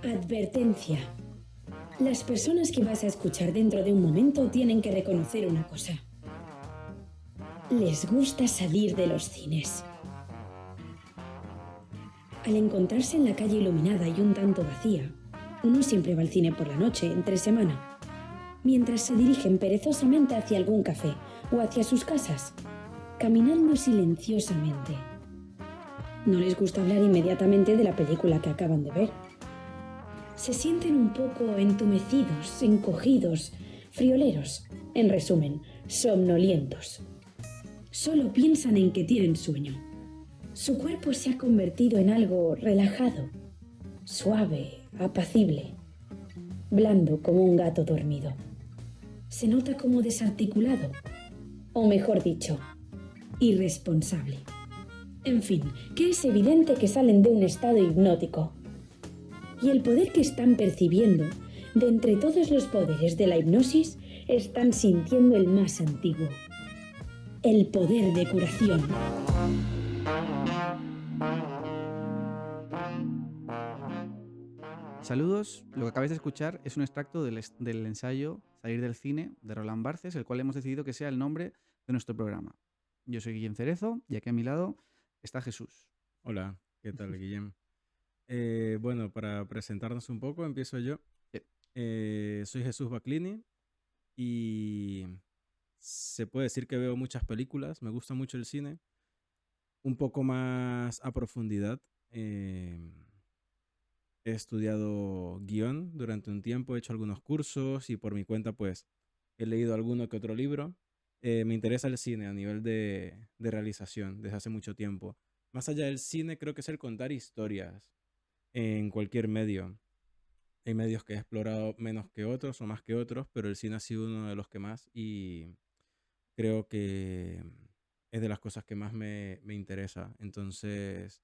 Advertencia. Las personas que vas a escuchar dentro de un momento tienen que reconocer una cosa. Les gusta salir de los cines. Al encontrarse en la calle iluminada y un tanto vacía, uno siempre va al cine por la noche, entre semana, mientras se dirigen perezosamente hacia algún café o hacia sus casas, caminando silenciosamente. No les gusta hablar inmediatamente de la película que acaban de ver. Se sienten un poco entumecidos, encogidos, frioleros, en resumen, somnolientos. Solo piensan en que tienen sueño. Su cuerpo se ha convertido en algo relajado, suave, apacible, blando como un gato dormido. Se nota como desarticulado, o mejor dicho, irresponsable. En fin, que es evidente que salen de un estado hipnótico. Y el poder que están percibiendo, de entre todos los poderes de la hipnosis, están sintiendo el más antiguo. El poder de curación. Saludos, lo que acabáis de escuchar es un extracto del ensayo Salir del cine de Roland Barthes, el cual hemos decidido que sea el nombre de nuestro programa. Yo soy Guillem Cerezo y aquí a mi lado está Jesús. Hola, ¿qué tal, Guillem? Bueno, para presentarnos un poco, empiezo yo. Soy Jesús Baclini y se puede decir que veo muchas películas, me gusta mucho el cine, un poco más a profundidad. He estudiado guión durante un tiempo, he hecho algunos cursos y por mi cuenta pues he leído alguno que otro libro. Me interesa el cine a nivel de realización desde hace mucho tiempo. Más allá del cine, creo que es el contar historias en cualquier medio. Hay medios que he explorado menos que otros o más que otros, pero el cine ha sido uno de los que más y creo que es de las cosas que más me interesa. Entonces,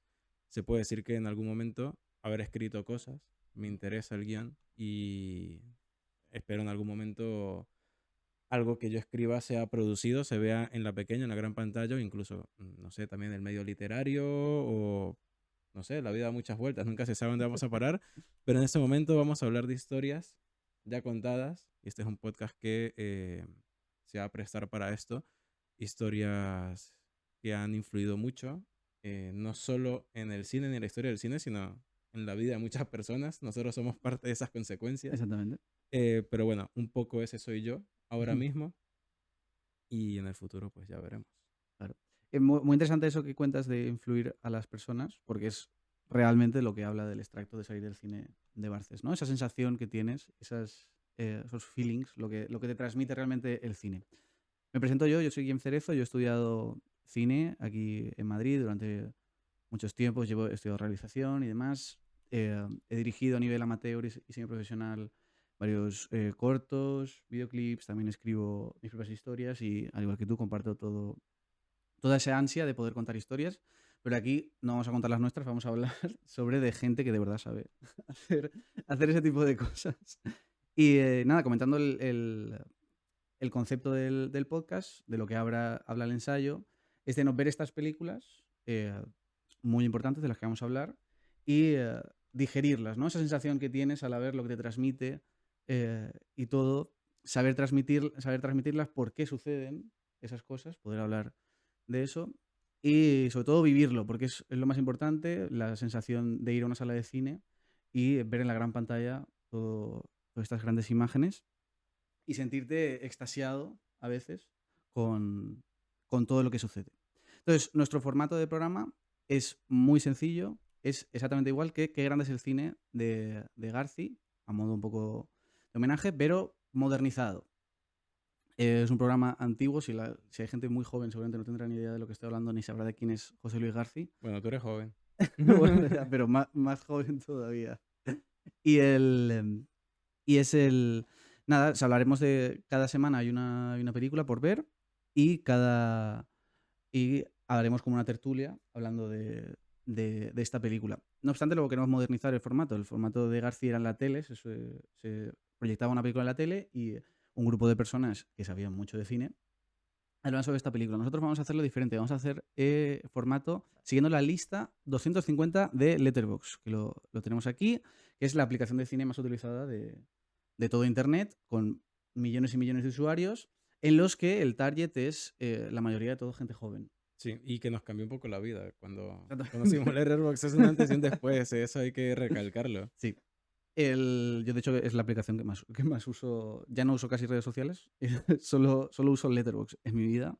se puede decir que en algún momento haber escrito cosas, me interesa el guión y espero en algún momento algo que yo escriba sea producido, se vea en la pequeña, en la gran pantalla o incluso, no sé, también el medio literario o, no sé, la vida da muchas vueltas, nunca se sabe dónde vamos a parar, pero en este momento vamos a hablar de historias ya contadas y este es un podcast que se va a prestar para esto, historias que han influido mucho, no solo en el cine ni en la historia del cine, sino en la vida de muchas personas. Nosotros somos parte de esas consecuencias. Exactamente. Pero bueno, un poco ese soy yo ahora mismo y en el futuro pues ya veremos. Claro. Muy interesante eso que cuentas de influir a las personas, porque es realmente lo que habla del extracto de Salir del cine de Barthes, ¿no? Esa sensación que tienes, esos feelings, lo que te transmite realmente el cine. Me presento yo soy Guillem Cerezo, yo he estudiado cine aquí en Madrid durante muchos tiempos, he estudiado realización y demás. He dirigido a nivel amateur y semiprofesional varios cortos, videoclips, también escribo mis propias historias y al igual que tú comparto toda esa ansia de poder contar historias, pero aquí no vamos a contar las nuestras, vamos a hablar sobre de gente que de verdad sabe hacer ese tipo de cosas. Y nada, comentando el concepto del podcast, de lo que habla el ensayo, es de no ver estas películas muy importantes de las que vamos a hablar y digerirlas, ¿no? Esa sensación que tienes al ver lo que te transmite y todo, saber transmitirlas, por qué suceden esas cosas, poder hablar de eso y sobre todo vivirlo, porque es lo más importante, la sensación de ir a una sala de cine y ver en la gran pantalla todas estas grandes imágenes y sentirte extasiado a veces con todo lo que sucede. Entonces, nuestro formato de programa es muy sencillo, es exactamente igual que Qué grande es el cine de Garci, a modo un poco de homenaje, pero modernizado. Es un programa antiguo, si hay gente muy joven seguramente no tendrá ni idea de lo que estoy hablando ni sabrá de quién es José Luis Garci. Bueno, tú eres joven. Bueno, ya, pero más joven todavía. Y y es el... Nada, hablaremos de... Cada semana hay una película por ver y y haremos como una tertulia hablando de esta película. No obstante, luego queremos modernizar el formato. El formato de García era en la tele, se proyectaba una película en la tele y un grupo de personas que sabían mucho de cine hablan sobre esta película. Nosotros vamos a hacerlo diferente. Vamos a hacer formato siguiendo la lista 250 de Letterboxd, que lo tenemos aquí, que es la aplicación de cine más utilizada de todo Internet, con millones y millones de usuarios, en los que el target es la mayoría de todo gente joven. Sí, y que nos cambió un poco la vida cuando Exactamente. conocimos Letterboxd. Es un antes y un después, eso hay que recalcarlo. Sí. Yo, de hecho, es la aplicación que más uso. Ya no uso casi redes sociales, solo uso Letterboxd en mi vida.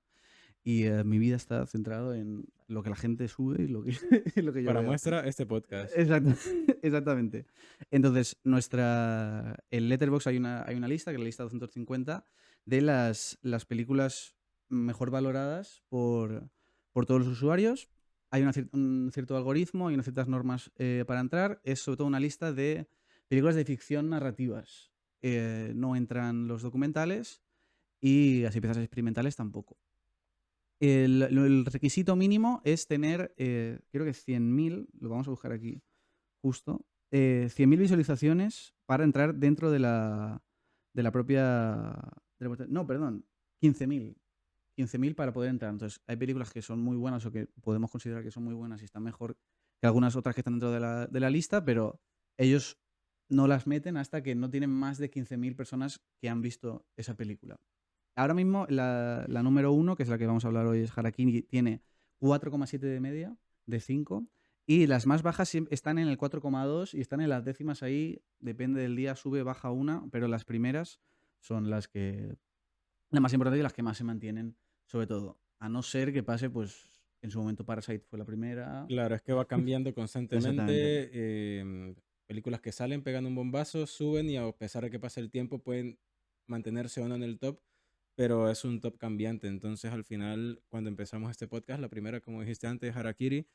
Y mi vida está centrado en lo que la gente sube y lo que, lo que yo Para veo. muestra, este podcast. Exactamente. Entonces, en Letterboxd hay una lista, que es la lista 250, de las películas mejor valoradas por todos los usuarios. Hay un cierto algoritmo, hay unas ciertas normas para entrar. Es sobre todo una lista de películas de ficción narrativas. No entran los documentales y así piezas experimentales tampoco. El requisito mínimo es tener, creo que 100.000, lo vamos a buscar aquí justo, 100.000 visualizaciones para entrar dentro de la propia... no, perdón, 15.000. 15.000 para poder entrar. Entonces, hay películas que son muy buenas o que podemos considerar que son muy buenas y están mejor que algunas otras que están dentro de la lista, pero ellos no las meten hasta que no tienen más de 15.000 personas que han visto esa película. Ahora mismo la número 1, que es la que vamos a hablar hoy, es Harakiri, tiene 4,7 de media de 5. Y las más bajas están en el 4,2 y están en las décimas ahí. Depende del día, sube, baja una, pero las primeras son las más importantes y las que más se mantienen, sobre todo. A no ser que pase, pues, en su momento Parasite fue la primera. Claro, es que va cambiando Exactamente. constantemente. Películas que salen pegando un bombazo, suben y a pesar de que pase el tiempo pueden mantenerse o no en el top, pero es un top cambiante. Entonces, al final, cuando empezamos este podcast, la primera, como dijiste antes, Harakiri,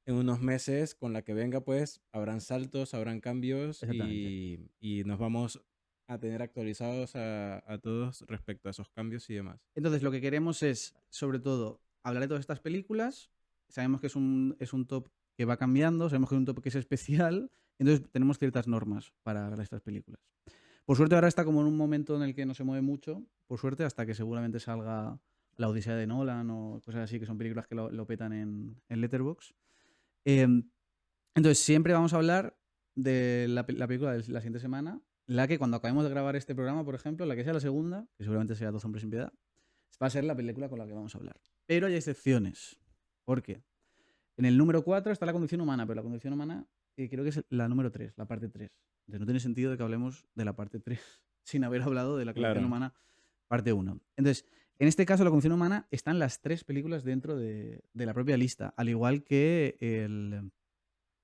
en unos meses, con la que venga, pues, habrán saltos, habrán cambios Exactamente. y nos vamos a tener actualizados a todos respecto a esos cambios y demás. Entonces, lo que queremos es, sobre todo, hablar de todas estas películas. Sabemos que es un top que va cambiando, sabemos que es un top que es especial, entonces tenemos ciertas normas para hablar de estas películas. Por suerte ahora está como en un momento en el que no se mueve mucho, por suerte, hasta que seguramente salga La Odisea de Nolan o cosas así, que son películas que lo petan en Letterboxd. Entonces, siempre vamos a hablar de la película de la siguiente semana, la que cuando acabemos de grabar este programa, por ejemplo, la que sea la segunda, que seguramente sea Dos hombres sin piedad, va a ser la película con la que vamos a hablar. Pero hay excepciones. ¿Por qué? En el número 4 está La condición humana, pero La condición humana creo que es la número 3, la parte 3. Entonces no tiene sentido de que hablemos de la parte 3 sin haber hablado de La condición Claro. humana, parte 1. Entonces, en este caso, La condición humana están las 3 películas dentro de la propia lista, al igual que El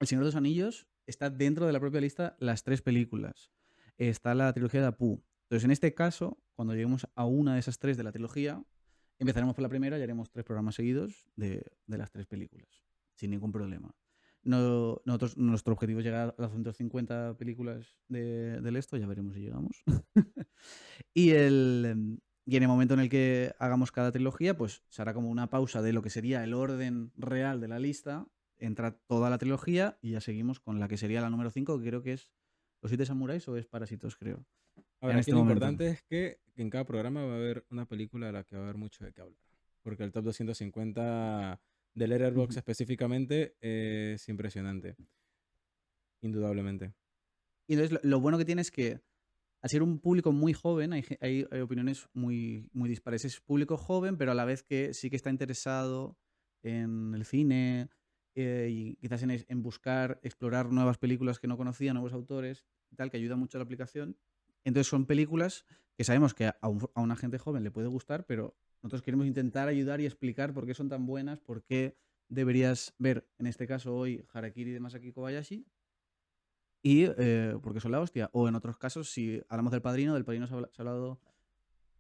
Señor de los Anillos está dentro de la propia lista las 3 películas. Está la trilogía de Apu. Entonces, en este caso, cuando lleguemos a una de esas 3 de la trilogía, empezaremos por la primera y haremos 3 programas seguidos de las 3 películas, sin ningún problema. Nuestro objetivo es llegar a las 150 películas del esto, ya veremos si llegamos. y en el momento en el que hagamos cada trilogía, pues se hará como una pausa de lo que sería el orden real de la lista, entra toda la trilogía y ya seguimos con la que sería la número 5, que creo que es Los 7 Samuráis o es Parásitos, creo. Ahora, En aquí este lo momento. importante es que en cada programa va a haber una película de la que va a haber mucho de qué hablar. Porque el top 250 de Letterboxd específicamente es impresionante. Indudablemente. Y entonces lo bueno que tiene es que, al ser un público muy joven, hay opiniones muy, muy dispares. Es público joven, pero a la vez que sí que está interesado en el cine y quizás en buscar, explorar nuevas películas que no conocía, nuevos autores y tal, que ayuda mucho a la aplicación. Entonces son películas que sabemos que a una gente joven le puede gustar, pero nosotros queremos intentar ayudar y explicar por qué son tan buenas, por qué deberías ver, en este caso hoy, Harakiri de Masaki Kobayashi, y porque son la hostia. O en otros casos, si hablamos del Padrino se ha hablado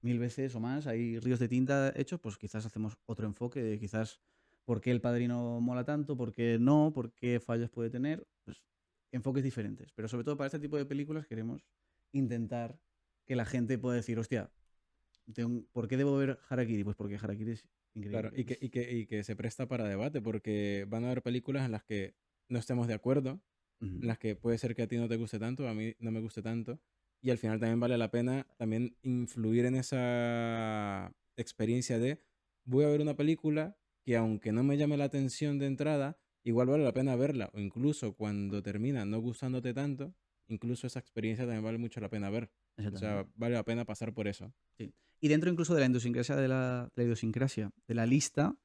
1000 veces o más, hay ríos de tinta hechos, pues quizás hacemos otro enfoque de quizás por qué el Padrino mola tanto, por qué no, por qué fallos puede tener, pues enfoques diferentes. Pero sobre todo para este tipo de películas queremos intentar que la gente pueda decir, hostia, ¿por qué debo ver Harakiri? Pues porque Harakiri es increíble. Claro, y que se presta para debate, porque van a haber películas en las que no estemos de acuerdo, en las que puede ser que a ti no te guste tanto, a mí no me guste tanto, y al final también vale la pena también influir en esa experiencia de voy a ver una película que aunque no me llame la atención de entrada, igual vale la pena verla. O incluso cuando termina no gustándote tanto, incluso esa experiencia también vale mucho la pena ver. O sea, Exactamente. vale la pena pasar por eso. Sí. Y dentro incluso de la idiosincrasia de la lista,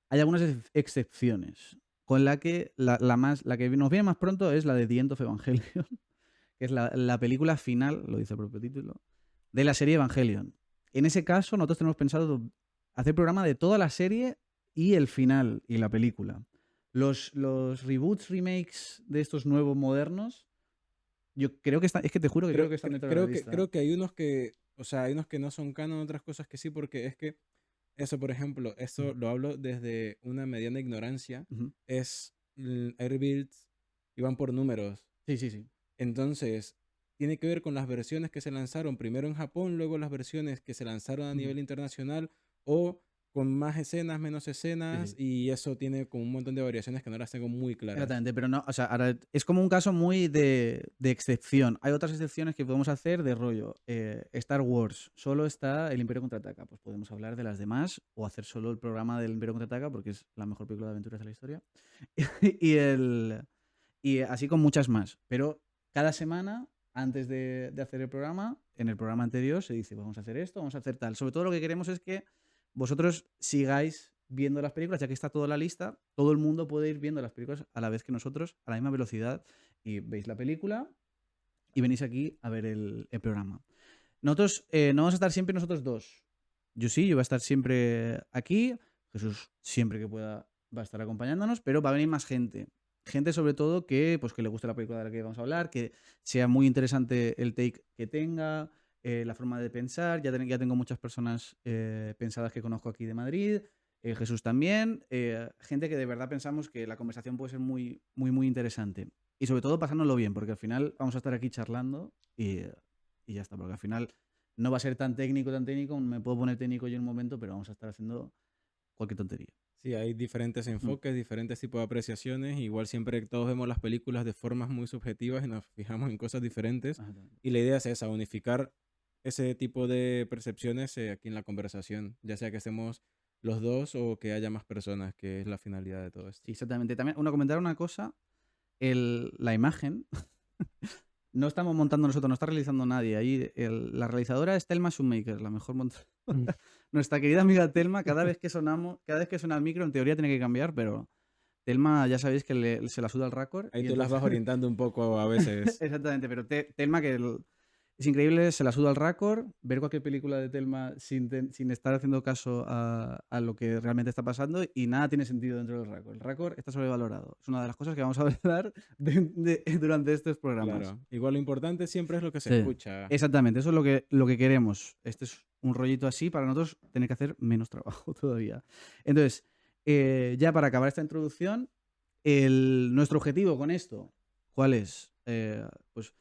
hay algunas excepciones. Con la que la que nos viene más pronto es la de The End of Evangelion, que es la película final, lo dice el propio título, de la serie Evangelion. En ese caso, nosotros tenemos pensado hacer programa de toda la serie y el final y la película. Los reboots, remakes de estos nuevos modernos, yo creo que están, es que te juro que creo que están dentro de la lista. Creo que hay unos que, o sea, hay unos que no son canon, otras cosas que sí, porque es que eso, por ejemplo, eso lo hablo desde una mediana ignorancia, Ujú. es Airbuilds y van por números. Sí, sí, sí. Entonces, tiene que ver con las versiones que se lanzaron primero en Japón, luego las versiones que se lanzaron a Ujú. nivel internacional, o con más escenas, menos escenas, Sí. y eso tiene como un montón de variaciones que no las tengo muy claras. Exactamente, pero no, o sea, ahora es como un caso muy de excepción. Hay otras excepciones que podemos hacer de rollo. Star Wars, solo está El Imperio Contraataca. Pues podemos hablar de las demás o hacer solo el programa del Imperio Contraataca porque es la mejor película de aventuras de la historia. y así con muchas más. Pero cada semana, antes de hacer el programa, en el programa anterior se dice, vamos a hacer esto, vamos a hacer tal. Sobre todo lo que queremos es que vosotros sigáis viendo las películas, ya que está toda la lista, todo el mundo puede ir viendo las películas a la vez que nosotros, a la misma velocidad, y veis la película y venís aquí a ver el programa. Nosotros no vamos a estar siempre nosotros dos. Yo sí, yo voy a estar siempre aquí, Jesús siempre que pueda va a estar acompañándonos, pero va a venir más gente. Gente sobre todo que, pues, que le guste la película de la que vamos a hablar, que sea muy interesante el take que tenga, la forma de pensar. Ya tengo muchas personas pensadas que conozco aquí de Madrid. Jesús también, gente que de verdad pensamos que la conversación puede ser muy, muy, muy interesante. Y sobre todo pasárnoslo bien, porque al final vamos a estar aquí charlando y ya está, porque al final no va a ser tan técnico, me puedo poner técnico yo en un momento, pero vamos a estar haciendo cualquier tontería. Sí, hay diferentes enfoques, diferentes tipos de apreciaciones. Igual siempre todos vemos las películas de formas muy subjetivas y nos fijamos en cosas diferentes. Y la idea es esa, unificar ese tipo de percepciones aquí en la conversación, ya sea que estemos los dos o que haya más personas, que es la finalidad de todo esto. Sí, exactamente. También comentar una cosa, la imagen no estamos montando nosotros, no está realizando nadie. Ahí la realizadora es Thelma Shoemaker, la mejor montadora. Nuestra querida amiga Thelma, cada vez que suena el micro, en teoría tiene que cambiar, pero Thelma ya sabéis que se la suda el récord. Ahí tú las vas orientando un poco a veces. Exactamente, pero Thelma, que es increíble, se la suda el récord. Ver cualquier película de Thelma sin estar haciendo caso a lo que realmente está pasando, y nada tiene sentido dentro del récord. El récord está sobrevalorado. Es una de las cosas que vamos a hablar durante estos programas. Claro. Igual lo importante siempre es lo que se escucha. Exactamente, eso es lo que queremos. Este es un rollito así para nosotros tener que hacer menos trabajo todavía. Entonces, ya para acabar esta introducción, nuestro objetivo con esto, ¿cuál es? Pues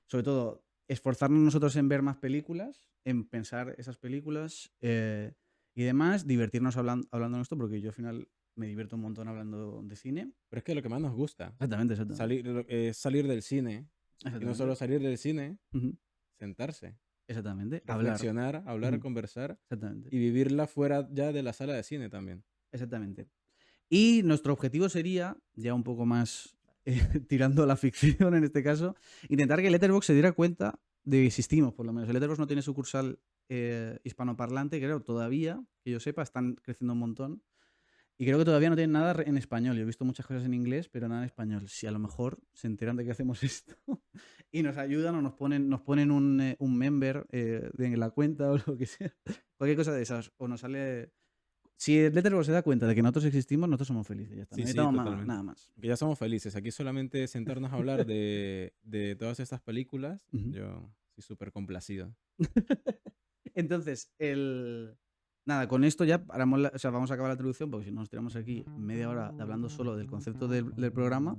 sobre todo esforzarnos nosotros en ver más películas, en pensar esas películas y demás, divertirnos hablando de esto, porque yo al final me divierto un montón hablando de cine. Pero es que lo que más nos gusta. Exactamente. Salir del cine. Y no solo salir del cine, sentarse. Exactamente. Reflexionar, hablar, conversar. Exactamente. Y vivirla fuera ya de la sala de cine también. Exactamente. Y nuestro objetivo sería, ya un poco más tirando a la ficción en este caso, intentar que Letterboxd se diera cuenta de que existimos, por lo menos. El Letterboxd no tiene sucursal hispanoparlante, creo, todavía, que yo sepa, están creciendo un montón. Y creo que todavía no tienen nada en español. Yo he visto muchas cosas en inglés, pero nada en español. Si a lo mejor se enteran de que hacemos esto y nos ayudan o nos ponen un member en la cuenta o lo que sea, cualquier cosa de esas, o nos sale... Si el Letterboxd se da cuenta de que nosotros existimos, nosotros somos felices. Ya está. Sí, No sí, necesitamos nada más. Que ya somos felices. Aquí solamente sentarnos a hablar de todas estas películas, yo soy súper complacido. Entonces, nada, con esto ya vamos a acabar la introducción, porque si no nos tiramos aquí media hora hablando solo del concepto del programa,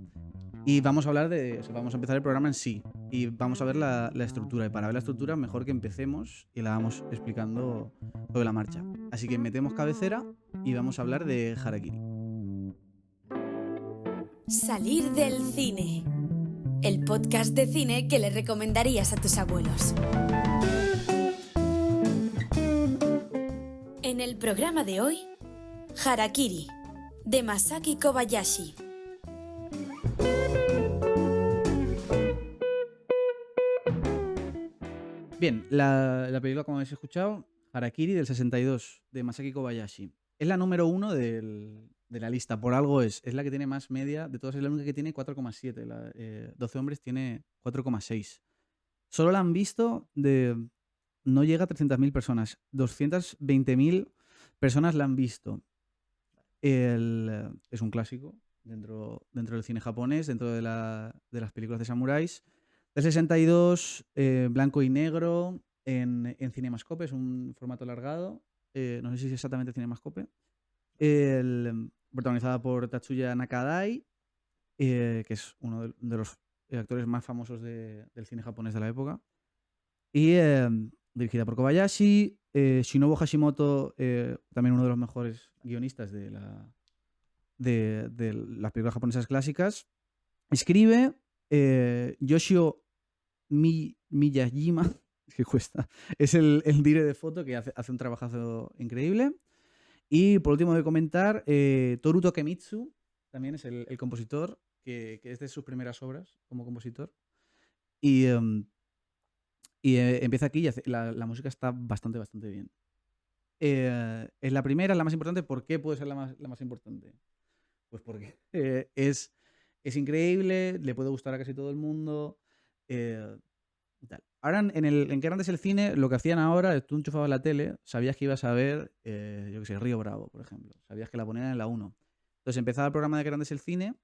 y vamos a empezar el programa en sí, y vamos a ver la estructura. Y para ver la estructura, mejor que empecemos y la vamos explicando sobre la marcha. Así que metemos cabecera y vamos a hablar de Harakiri. Salir del cine. El podcast de cine que le recomendarías a tus abuelos. En el programa de hoy, Harakiri, de Masaki Kobayashi. Bien, la película, como habéis escuchado, Harakiri del 62, de Masaki Kobayashi. Es la número 1 de la lista, por algo es. Es la que tiene más media de todas, es la única que tiene 4,7. 12 hombres tiene 4,6. Solo la han visto no llega a 300.000 personas. 220.000 personas la han visto. Es un clásico dentro del cine japonés, dentro de las películas de samuráis. Del 62, blanco y negro, en Cinemascope, es un formato alargado. No sé si es exactamente Cinemascope. Protagonizada por Tatsuya Nakadai, que es uno de los actores más famosos del cine japonés de la época. Y dirigida por Kobayashi. Shinobu Hashimoto, también uno de los mejores guionistas de las películas japonesas clásicas. Escribe Yoshio Miyajima, que cuesta. Es el dire de foto que hace un trabajazo increíble. Y por último de comentar, Toru Tokemitsu, también es el compositor, que es de sus primeras obras como compositor. Y empieza aquí y la música está bastante bien. Es la primera, es la más importante. ¿Por qué puede ser la más importante? Pues porque es increíble, le puede gustar a casi todo el mundo. Tal. Ahora, en qué grande es el cine, lo que hacían ahora, tú enchufabas la tele, sabías que ibas a ver, yo qué sé, Río Bravo, por ejemplo. Sabías que la ponían en la 1. Entonces empezaba el programa de qué grande es el cine,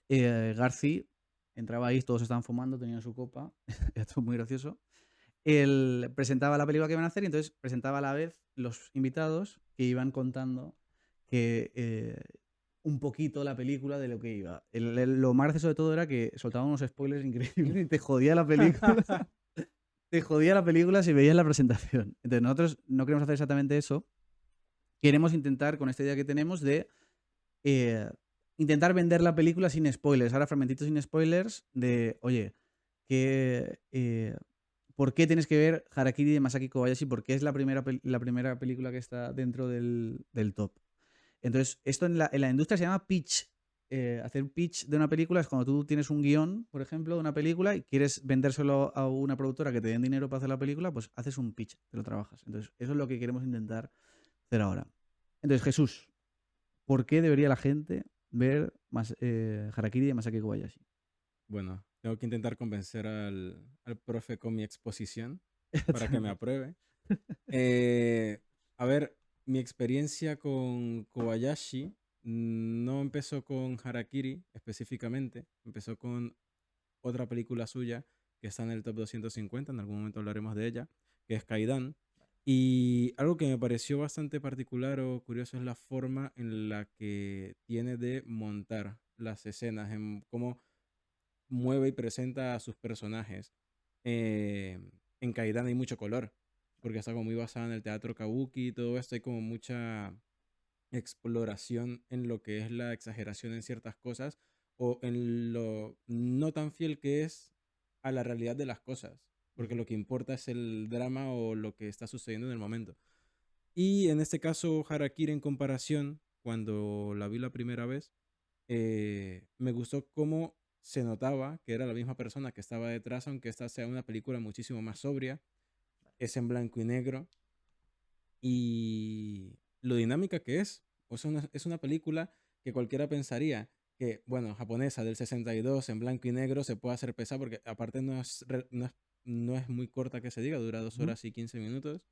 Garci entraba ahí, todos estaban fumando, tenían su copa, era todo muy gracioso. Él presentaba la película que iban a hacer y entonces presentaba a la vez los invitados que iban contando que un poquito la película de lo que iba. Lo más gracioso de todo era que soltaban unos spoilers increíbles y te jodía la película. Te jodía la película si veías la presentación. Entonces nosotros no queremos hacer exactamente eso. Queremos intentar, con esta idea que tenemos, de intentar vender la película sin spoilers. Ahora fragmentitos sin spoilers de, oye, ¿por qué tienes que ver Harakiri de Masaki Kobayashi? Porque es la primera película que está dentro del top. Entonces, esto en la industria se llama pitch. Hacer pitch de una película es cuando tú tienes un guión, por ejemplo, de una película y quieres vendérselo a una productora que te den dinero para hacer la película, pues haces un pitch, te lo trabajas. Entonces, eso es lo que queremos intentar hacer ahora. Entonces, Jesús, ¿por qué debería la gente ver Harakiri de Masaki Kobayashi? Bueno, tengo que intentar convencer al profe con mi exposición para que me apruebe. A ver, mi experiencia con Kobayashi no empezó con Harakiri específicamente, empezó con otra película suya que está en el top 250, en algún momento hablaremos de ella, que es Kaidan. Y algo que me pareció bastante particular o curioso es la forma en la que tiene de montar las escenas, en cómo mueve y presenta a sus personajes. En Kaidan hay mucho color, porque está como muy basada en el teatro kabuki y todo esto. Hay como mucha exploración en lo que es la exageración en ciertas cosas o en lo no tan fiel que es a la realidad de las cosas, porque lo que importa es el drama o lo que está sucediendo en el momento. Y en este caso, Harakiri, en comparación, cuando la vi la primera vez, me gustó cómo se notaba que era la misma persona que estaba detrás, aunque esta sea una película muchísimo más sobria, es en blanco y negro, y lo dinámica que es. O sea, es una película que cualquiera pensaría que, bueno, japonesa del 62 en blanco y negro se puede hacer pesada, porque aparte no es muy corta que se diga, dura 2 horas y 15 minutos,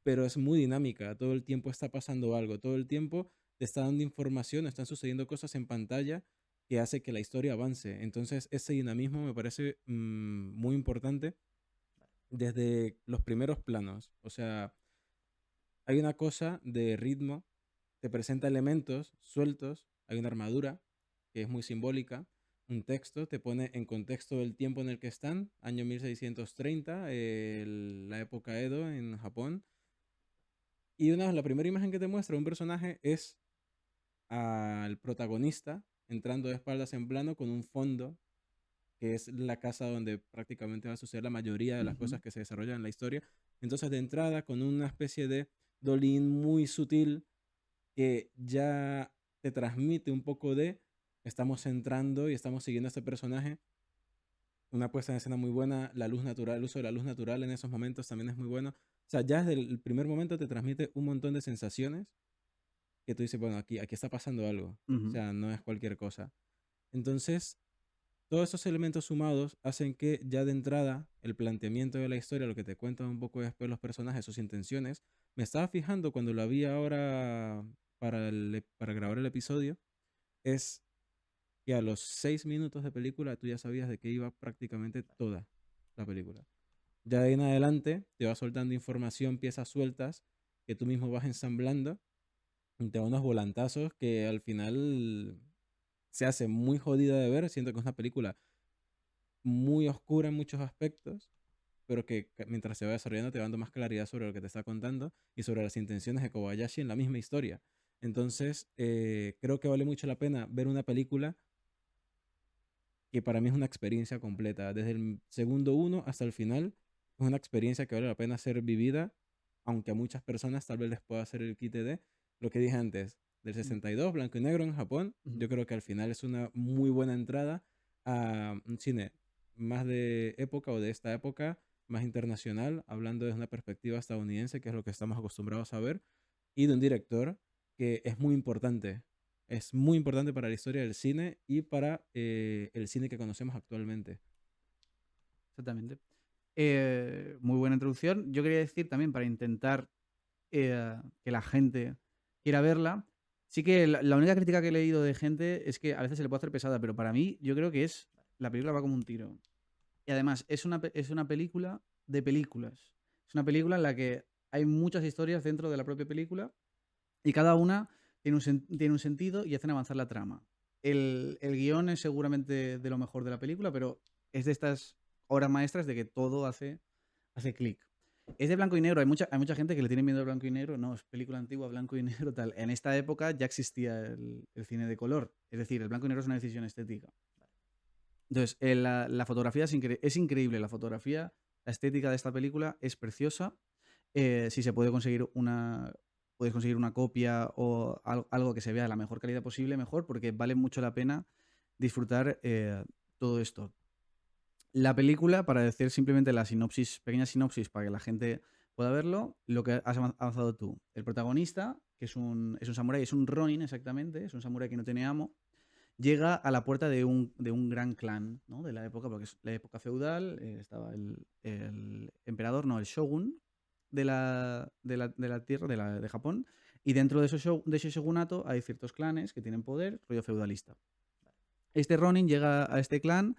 pero es muy dinámica, todo el tiempo está pasando algo, todo el tiempo te está dando información, están sucediendo cosas en pantalla que hace que la historia avance. Entonces ese dinamismo me parece muy importante desde los primeros planos. O sea, hay una cosa de ritmo, te presenta elementos sueltos, hay una armadura que es muy simbólica, un texto, te pone en contexto el tiempo en el que están, año 1630, la época Edo en Japón. Y la primera imagen que te muestra un personaje es al protagonista entrando de espaldas en plano con un fondo que es la casa donde prácticamente va a suceder la mayoría de las cosas que se desarrollan en la historia. Entonces, de entrada, con una especie de dolín muy sutil, que ya te transmite un poco de estamos entrando y estamos siguiendo a este personaje. Una puesta en escena muy buena, la luz natural, el uso de la luz natural en esos momentos también es muy bueno. O sea, ya desde el primer momento te transmite un montón de sensaciones que tú dices, bueno, aquí está pasando algo. O Ujú. sea, no es cualquier cosa. Entonces, todos esos elementos sumados hacen que ya de entrada el planteamiento de la historia, lo que te cuentan un poco después los personajes, sus intenciones, me estaba fijando cuando lo vi ahora para grabar el episodio, es que a los 6 minutos de película tú ya sabías de qué iba prácticamente toda la película. Ya de ahí en adelante te va soltando información, piezas sueltas, que tú mismo vas ensamblando y te da unos volantazos que al final se hace muy jodida de ver. Siento que es una película muy oscura en muchos aspectos, pero que mientras se va desarrollando te va dando más claridad sobre lo que te está contando y sobre las intenciones de Kobayashi en la misma historia. Entonces, creo que vale mucho la pena ver una película que para mí es una experiencia completa. Desde el segundo uno hasta el final, es una experiencia que vale la pena ser vivida, aunque a muchas personas tal vez les pueda hacer el quite de lo que dije antes, del 62, blanco y negro en Japón. Ujú. Yo creo que al final es una muy buena entrada a un cine más de época o de esta época, más internacional, hablando desde una perspectiva estadounidense, que es lo que estamos acostumbrados a ver, y de un director que es muy importante. Es muy importante para la historia del cine y para el cine que conocemos actualmente. Exactamente. Muy buena introducción. Yo quería decir también, para intentar que la gente quiera verla, sí que la única crítica que he leído de gente es que a veces se le puede hacer pesada, pero para mí yo creo que la película va como un tiro. Y además es una película de películas. Es una película en la que hay muchas historias dentro de la propia película y cada una tiene un sentido y hacen avanzar la trama. El guión es seguramente de lo mejor de la película, pero es de estas obras maestras de que todo hace clic. Es de blanco y negro. Hay mucha gente que le tiene miedo al blanco y negro. No, es película antigua, blanco y negro, tal. En esta época ya existía el cine de color. Es decir, el blanco y negro es una decisión estética. Entonces, la fotografía es increíble. La fotografía, la estética de esta película es preciosa. Si se puede puedes conseguir una copia o algo que se vea de la mejor calidad posible, mejor, porque vale mucho la pena disfrutar todo esto. La película, para decir simplemente la sinopsis, pequeña sinopsis para que la gente pueda verlo, lo que has avanzado tú. El protagonista, que es un samurái, es un ronin exactamente, es un samurái que no tiene amo, llega a la puerta de un gran clan, ¿no? De la época, porque es la época feudal, estaba el emperador, no, el shogun de la tierra, de Japón, y dentro de ese shogunato hay ciertos clanes que tienen poder, rollo feudalista. Este ronin llega a este clan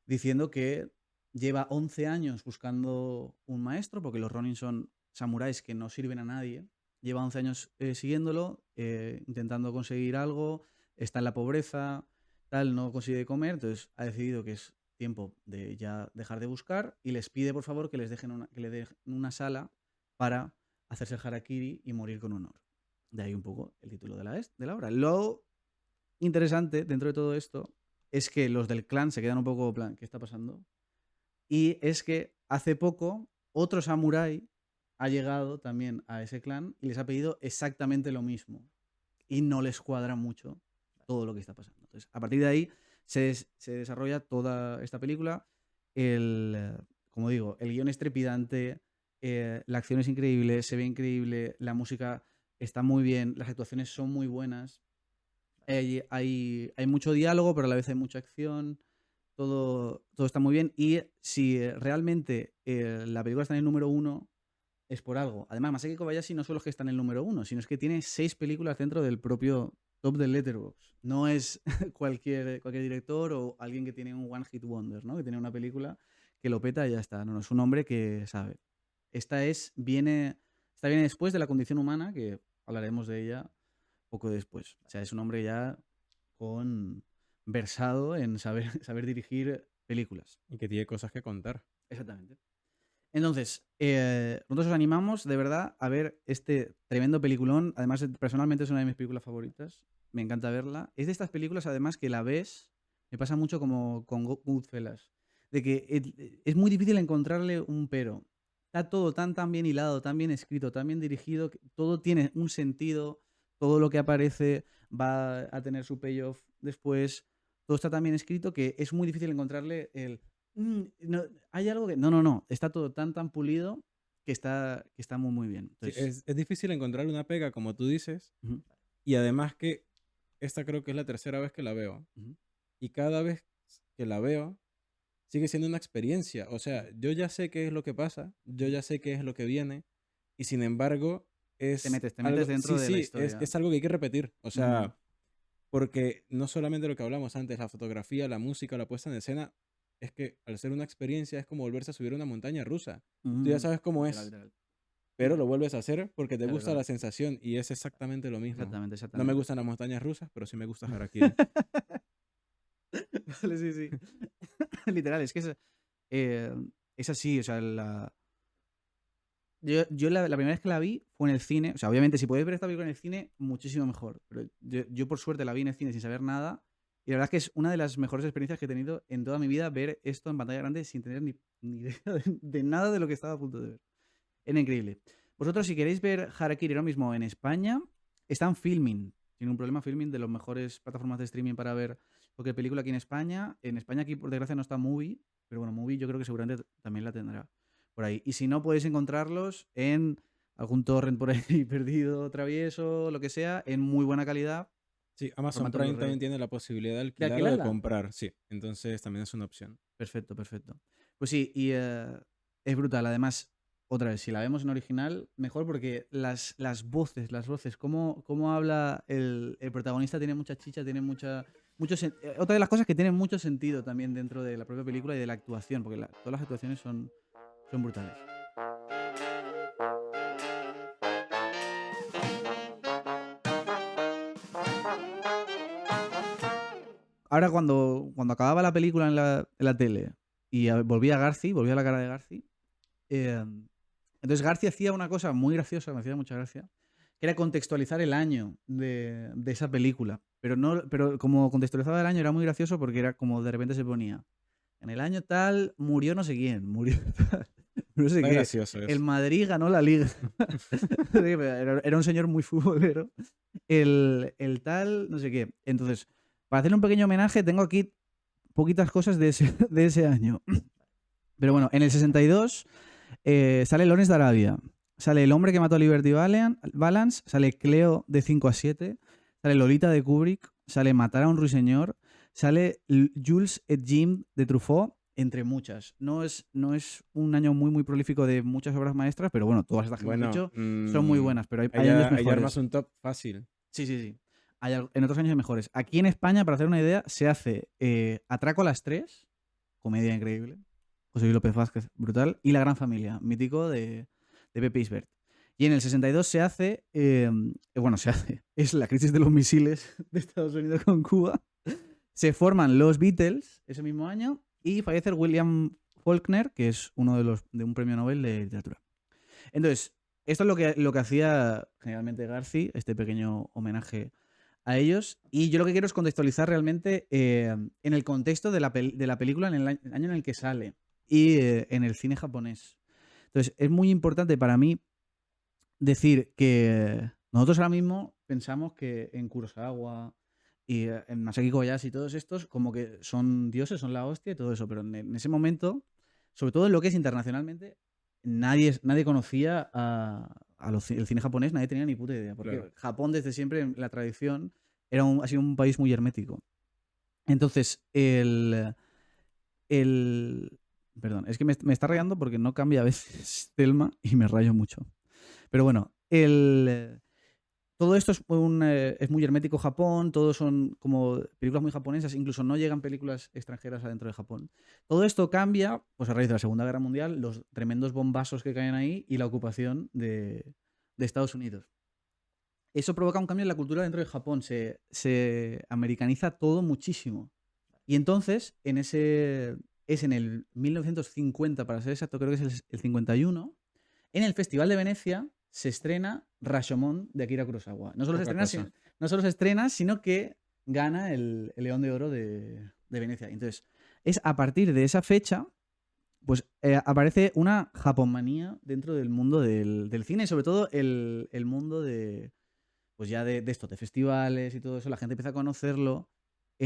diciendo que lleva 11 años buscando un maestro, porque los ronin son samuráis que no sirven a nadie. Lleva 11 años siguiéndolo, intentando conseguir algo, está en la pobreza, tal, no consigue comer, entonces ha decidido que es tiempo de ya dejar de buscar y les pide por favor que que le dejen una sala para hacerse el harakiri y morir con honor. De ahí un poco el título de de la obra. Lo interesante dentro de todo esto es que los del clan se quedan un poco plan, ¿qué está pasando? Y es que hace poco otro samurái ha llegado también a ese clan y les ha pedido exactamente lo mismo. Y no les cuadra mucho todo lo que está pasando. Entonces, a partir de ahí se desarrolla toda esta película. Como digo, el guión es trepidante, la acción es increíble, se ve increíble, la música está muy bien, las actuaciones son muy buenas. Hay mucho diálogo, pero a la vez hay mucha acción. Todo está muy bien. Y si realmente la película está en el número uno, es por algo. Además, Masaki Kobayashi no solo es que está en el número uno, sino es que tiene 6 películas dentro del propio top del Letterboxd. No es cualquier director o alguien que tiene un One Hit Wonder, ¿no? Que tiene una película que lo peta y ya está. No, no, es un hombre que sabe. Viene después de La condición humana, que hablaremos de ella poco después. O sea, es un hombre ya versado en saber dirigir películas. Y que tiene cosas que contar. Exactamente. Entonces, nosotros os animamos de verdad a ver este tremendo peliculón. Además, personalmente es una de mis películas favoritas. Me encanta verla. Es de estas películas, además, que la ves, me pasa mucho como con Goodfellas, de que es muy difícil encontrarle un pero. Está todo tan bien hilado, tan bien escrito, tan bien dirigido, que todo tiene un sentido, todo lo que aparece va a tener su payoff después. Todo está tan bien escrito que es muy difícil encontrarle el... no, hay algo que... No. Está todo tan pulido que está muy, muy bien. Sí, Entonces, es difícil encontrar una pega, como tú dices, ujú, y además que esta creo que es la tercera vez que la veo. ujú. Y cada vez que la veo, sigue siendo una experiencia. O sea, yo ya sé qué es lo que pasa, yo ya sé qué es lo que viene, y sin embargo, Te es metes algo, dentro de la sí, historia. es algo que hay que repetir. O Mm, sea, porque no solamente lo que hablamos antes, la fotografía, la música, la puesta en escena, es que al ser una experiencia es como volverse a subir una montaña rusa. Tú ya sabes cómo literal, es, literal. pero lo vuelves a hacer porque te Claro, gusta claro. la sensación y es exactamente lo mismo. Exactamente, No me exactamente. gustan las montañas rusas, pero sí me gusta Harakiri. Vale, sí, sí. Literal, es que es así, o sea, yo la primera vez que la vi fue en el cine, o sea, obviamente si podéis ver esta película en el cine, muchísimo mejor, pero yo por suerte la vi en el cine sin saber nada y la verdad es que es una de las mejores experiencias que he tenido en toda mi vida ver esto en pantalla grande sin tener ni idea de nada de lo que estaba a punto de ver. Era increíble. Vosotros, si queréis ver Harakiri ahora mismo en España, están Filmin. Tiene un problema Filmin, de las mejores plataformas de streaming para ver cualquier película aquí en España. En España aquí, por desgracia, no está Movie, pero bueno, Movie yo creo que seguramente también la tendrá por ahí. Y si no, podéis encontrarlos en algún torrent por ahí perdido, travieso, lo que sea, en muy buena calidad. Sí, Amazon Formato Prime Blu-ray. también tiene la posibilidad de ¿De alquilar o de alquilarla? comprar, sí. Entonces también es una opción. Perfecto, perfecto. Pues sí, y es brutal. Además, otra vez, si la vemos en original, mejor porque las voces, cómo habla el protagonista tiene mucha chicha, tiene otra de las cosas que tiene mucho sentido también dentro de la propia película y de la actuación, porque todas las actuaciones son brutales. Ahora cuando acababa la película en la tele y volvía a la cara de Garci, eh, entonces Garci hacía una cosa muy graciosa, me hacía mucha gracia, que era contextualizar el año de esa película. Pero como contextualizaba el año era muy gracioso porque era como de repente se ponía, en el año tal murió no sé quién, murió tal, no sé Está qué. gracioso El eso. Madrid ganó la liga. Era un señor muy futbolero. El tal, no sé qué. Entonces, para hacerle un pequeño homenaje, tengo aquí poquitas cosas de ese año. Pero bueno, en el 62 sale Lawrence de Arabia, sale El hombre que mató a Liberty Balance, sale Cleo de 5 a 7, sale Lolita de Kubrick, sale Matar a un ruiseñor, sale Jules et Jim de Truffaut, entre muchas. No es un año muy, muy prolífico de muchas obras maestras, pero bueno, todas estas que hemos Bueno, dicho son muy buenas, pero hay ahí años ya mejores. armas un top fácil. Sí. En otros años hay mejores. Aquí en España, para hacer una idea, se hace Atraco a las 3, comedia increíble. José Luis López Vázquez, brutal. Y La Gran Familia, mítico de Pepe Isbert. Y en el 62 se hace, es la crisis de los misiles de Estados Unidos con Cuba. Se forman los Beatles ese mismo año y fallece William Faulkner, que es uno de un premio Nobel de literatura. Entonces, esto es lo que hacía generalmente Garci, este pequeño homenaje a ellos. Y yo lo que quiero es contextualizar realmente en el contexto de la película, en el año en el que sale y en el cine japonés. Entonces, es muy importante para mí decir que nosotros ahora mismo pensamos que en Kurosawa y en Masaki Kobayashi y todos estos como que son dioses, son la hostia y todo eso, pero en ese momento, sobre todo en lo que es internacionalmente, nadie conocía el cine japonés, nadie tenía ni puta idea, porque Claro. Japón desde siempre en la tradición ha sido un país muy hermético. Entonces, perdón, es que me está rayando porque no cambia a veces Telma y me rayo mucho. Pero bueno, todo esto es muy hermético Japón, todos son como películas muy japonesas, incluso no llegan películas extranjeras adentro de Japón. Todo esto cambia pues a raíz de la Segunda Guerra Mundial, los tremendos bombazos que caen ahí y la ocupación de Estados Unidos. Eso provoca un cambio en la cultura dentro de Japón, se americaniza todo muchísimo. Y entonces, es en el 1950, para ser exacto, creo que es el 51, en el Festival de Venecia se estrena Rashomon de Akira Kurosawa. No solo se estrena, sino que gana el León de Oro de Venecia. Entonces, es a partir de esa fecha, pues aparece una japonmanía dentro del mundo del cine y sobre todo el mundo pues ya de esto, de festivales y todo eso, la gente empieza a conocerlo,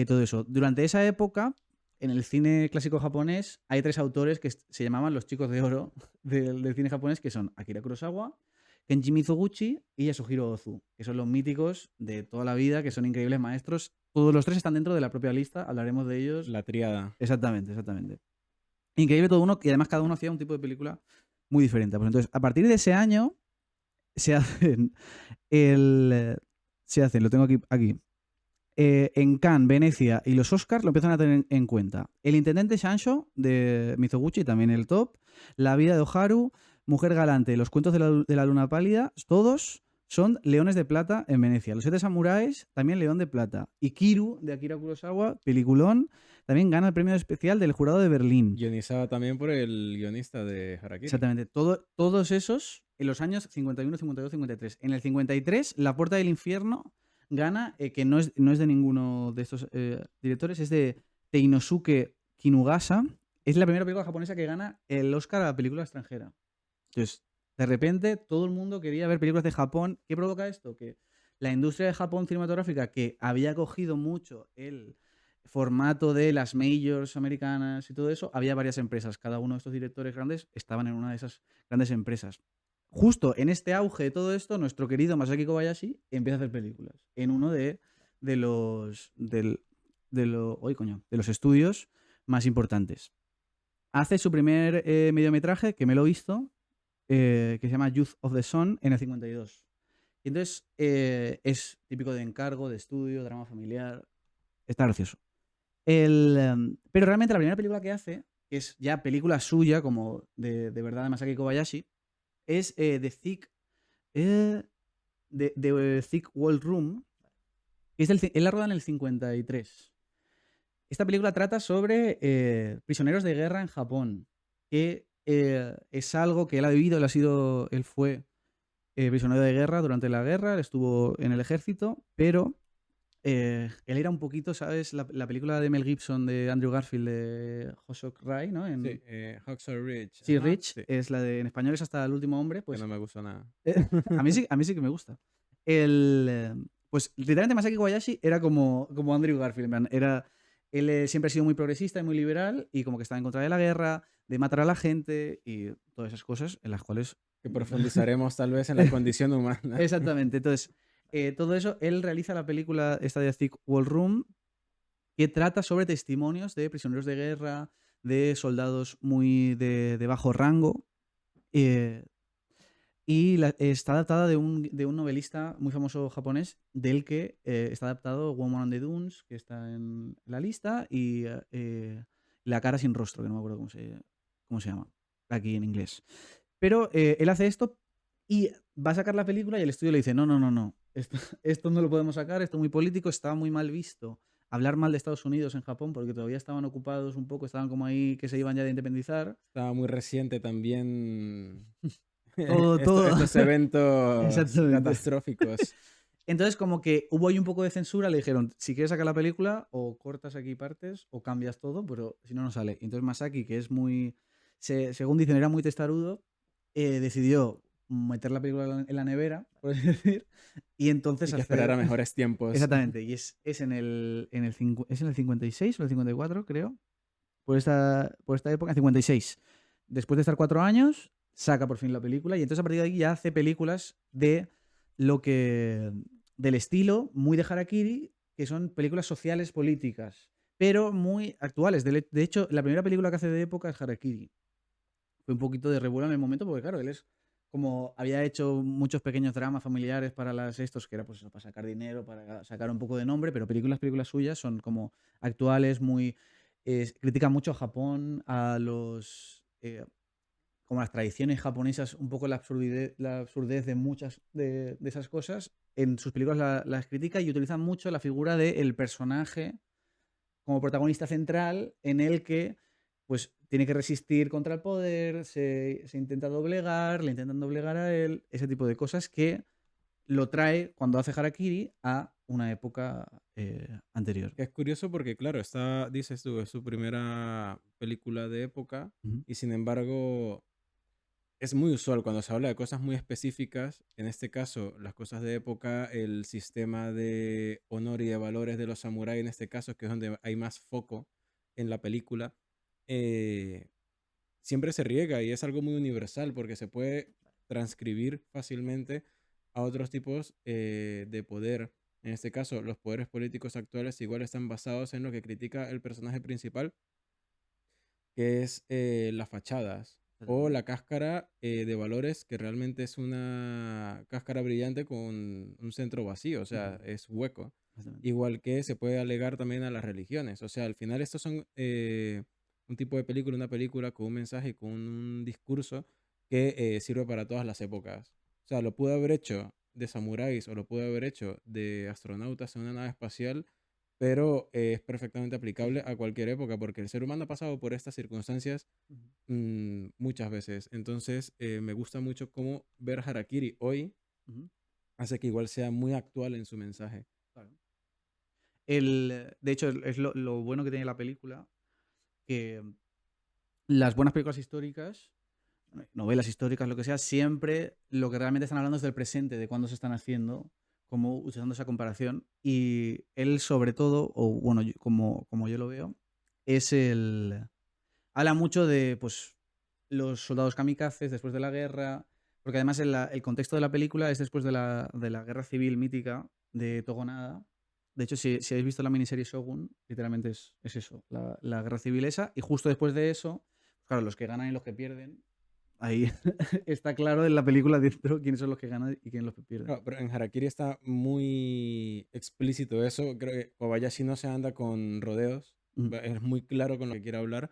todo eso. Durante esa época, en el cine clásico japonés, hay 3 autores que se llamaban los chicos de oro del cine japonés, que son Akira Kurosawa, Kenji Mizoguchi y Yasuhiro Ozu, que son los míticos de toda la vida, que son increíbles maestros. Todos los 3 están dentro de la propia lista, hablaremos de ellos. La tríada. Exactamente, exactamente. Increíble todo uno, y además cada uno hacía un tipo de película muy diferente. Pues entonces, a partir de ese año, se hacen lo tengo aquí. En Cannes, Venecia y los Oscars lo empiezan a tener en cuenta. El intendente Shansho de Mizoguchi, también el top. La vida de Oharu, Mujer Galante, Los cuentos de la luna pálida, todos son leones de plata en Venecia. Los 7 samuráis, también león de plata. Y Kiru, de Akira Kurosawa, peliculón, también gana el premio especial del jurado de Berlín. Guionizada también por el guionista de Harakiri. Exactamente. Todos esos en los años 51, 52, 53. En el 53, La puerta del infierno gana, que no es de ninguno de estos directores, es de Teinosuke Kinugasa. Es la primera película japonesa que gana el Oscar a la película extranjera. Entonces, de repente, todo el mundo quería ver películas de Japón. ¿Qué provoca esto? Que la industria de Japón cinematográfica, que había cogido mucho el formato de las majors americanas y todo eso, había varias empresas. Cada uno de estos directores grandes estaban en una de esas grandes empresas. Justo en este auge de todo esto, nuestro querido Masaki Kobayashi empieza a hacer películas en uno de los estudios más importantes. Hace su primer mediometraje, que me lo he visto, que se llama Youth of the Sun, en el 52. Y entonces es típico de encargo, de estudio, drama familiar. Está gracioso. Pero realmente la primera película que hace, que es ya película suya, como de verdad de Masaki Kobayashi, es The Thick Wall Room, que él la roda en el 53. Esta película trata sobre prisioneros de guerra en Japón, que es algo que él ha vivido. Él fue prisionero de guerra durante la guerra, él estuvo en el ejército, pero él era un poquito, ¿sabes? La película de Mel Gibson de Andrew Garfield de Hoshok Rai, ¿no? Sí, Hacksaw Ridge. Sí, Ajá, Rich, sí, es la de, en español es Hasta el último hombre, que pues no me gusta nada. a mí sí que me gusta. Pues literalmente Masaki Kobayashi era como Andrew Garfield, en plan, él siempre ha sido muy progresista y muy liberal, y como que estaba en contra de la guerra, de matar a la gente y todas esas cosas en las cuales... Que profundizaremos tal vez en la condición humana. Exactamente. Entonces, todo eso, él realiza la película esta de Thick Wall Room, que trata sobre testimonios de prisioneros de guerra, de soldados muy de bajo rango, y está adaptada de un novelista muy famoso japonés, del que está adaptado Woman on the Dunes, que está en la lista, y La cara sin rostro, que no me acuerdo cómo se llama aquí en inglés. Pero él hace esto y va a sacar la película, y el estudio le dice, no, esto no lo podemos sacar, esto es muy político, estaba muy mal visto hablar mal de Estados Unidos en Japón, porque todavía estaban ocupados un poco, estaban como ahí que se iban ya de independizar. Estaba muy reciente también Todo. estos eventos Exactamente. catastróficos. Entonces, como que hubo ahí un poco de censura, le dijeron, si quieres sacar la película, o cortas aquí partes, o cambias todo, pero si no, no sale. Entonces Masaki, que es según dicen, era muy testarudo, decidió meter la película en la nevera, por así decir, y entonces Hay que esperar a mejores tiempos. Exactamente, y es en el 56 o el 54, creo, por esta época, 56. Después de estar 4 años, saca por fin la película, y entonces a partir de ahí ya hace películas del estilo muy de Harakiri, que son películas sociales políticas, pero muy actuales. De hecho, la primera película que hace de época es Harakiri. Fue un poquito de revuelo en el momento, porque claro, él es como había hecho muchos pequeños dramas familiares para estos, que era pues eso, para sacar dinero, para sacar un poco de nombre, pero películas suyas son como actuales, critican mucho a Japón, a como las tradiciones japonesas, un poco la absurdez de muchas de esas cosas. En sus películas las critica, y utilizan mucho la figura del personaje como protagonista central, en el que pues tiene que resistir contra el poder, se intenta doblegar, le intentan doblegar a él, ese tipo de cosas que lo trae, cuando hace Harakiri, a una época anterior. Es curioso porque, claro, dices tú, es su primera película de época, Ujú. y sin embargo es muy usual cuando se habla de cosas muy específicas, en este caso, las cosas de época, el sistema de honor y de valores de los samuráis, en este caso, que es donde hay más foco en la película, eh, siempre se riega y es algo muy universal porque se puede transcribir fácilmente a otros tipos de poder. En este caso, los poderes políticos actuales igual están basados en lo que critica el personaje principal, que es las fachadas o la cáscara de valores, que realmente es una cáscara brillante con un centro vacío, o sea, es hueco. Exactamente. Igual que se puede alegar también a las religiones. O sea, al final estos son un tipo de película, una película con un mensaje y con un discurso que sirve para todas las épocas. O sea, lo pudo haber hecho de samuráis o lo pudo haber hecho de astronautas en una nave espacial, pero es perfectamente aplicable a cualquier época porque el ser humano ha pasado por estas circunstancias muchas veces. Entonces, me gusta mucho cómo ver Harakiri hoy Ujú. hace que igual sea muy actual en su mensaje. Claro. De hecho, es lo bueno que tiene la película, que las buenas películas históricas, novelas históricas, lo que sea, siempre lo que realmente están hablando es del presente, de cuándo se están haciendo, como usando esa comparación. Y él, sobre todo, o bueno, como yo lo veo, es el. Habla mucho de pues, los soldados kamikazes después de la guerra, porque además el contexto de la película es después de la guerra civil mítica de Togonada. De hecho, si habéis visto la miniserie Shogun, literalmente es eso, la guerra civil esa, y justo después de eso, claro, los que ganan y los que pierden, ahí está claro en la película dentro quiénes son los que ganan y quiénes los que pierden. Claro, pero en Harakiri está muy explícito eso. Creo que Kobayashi no se anda con rodeos. Ujú. Es muy claro con lo que quiere hablar.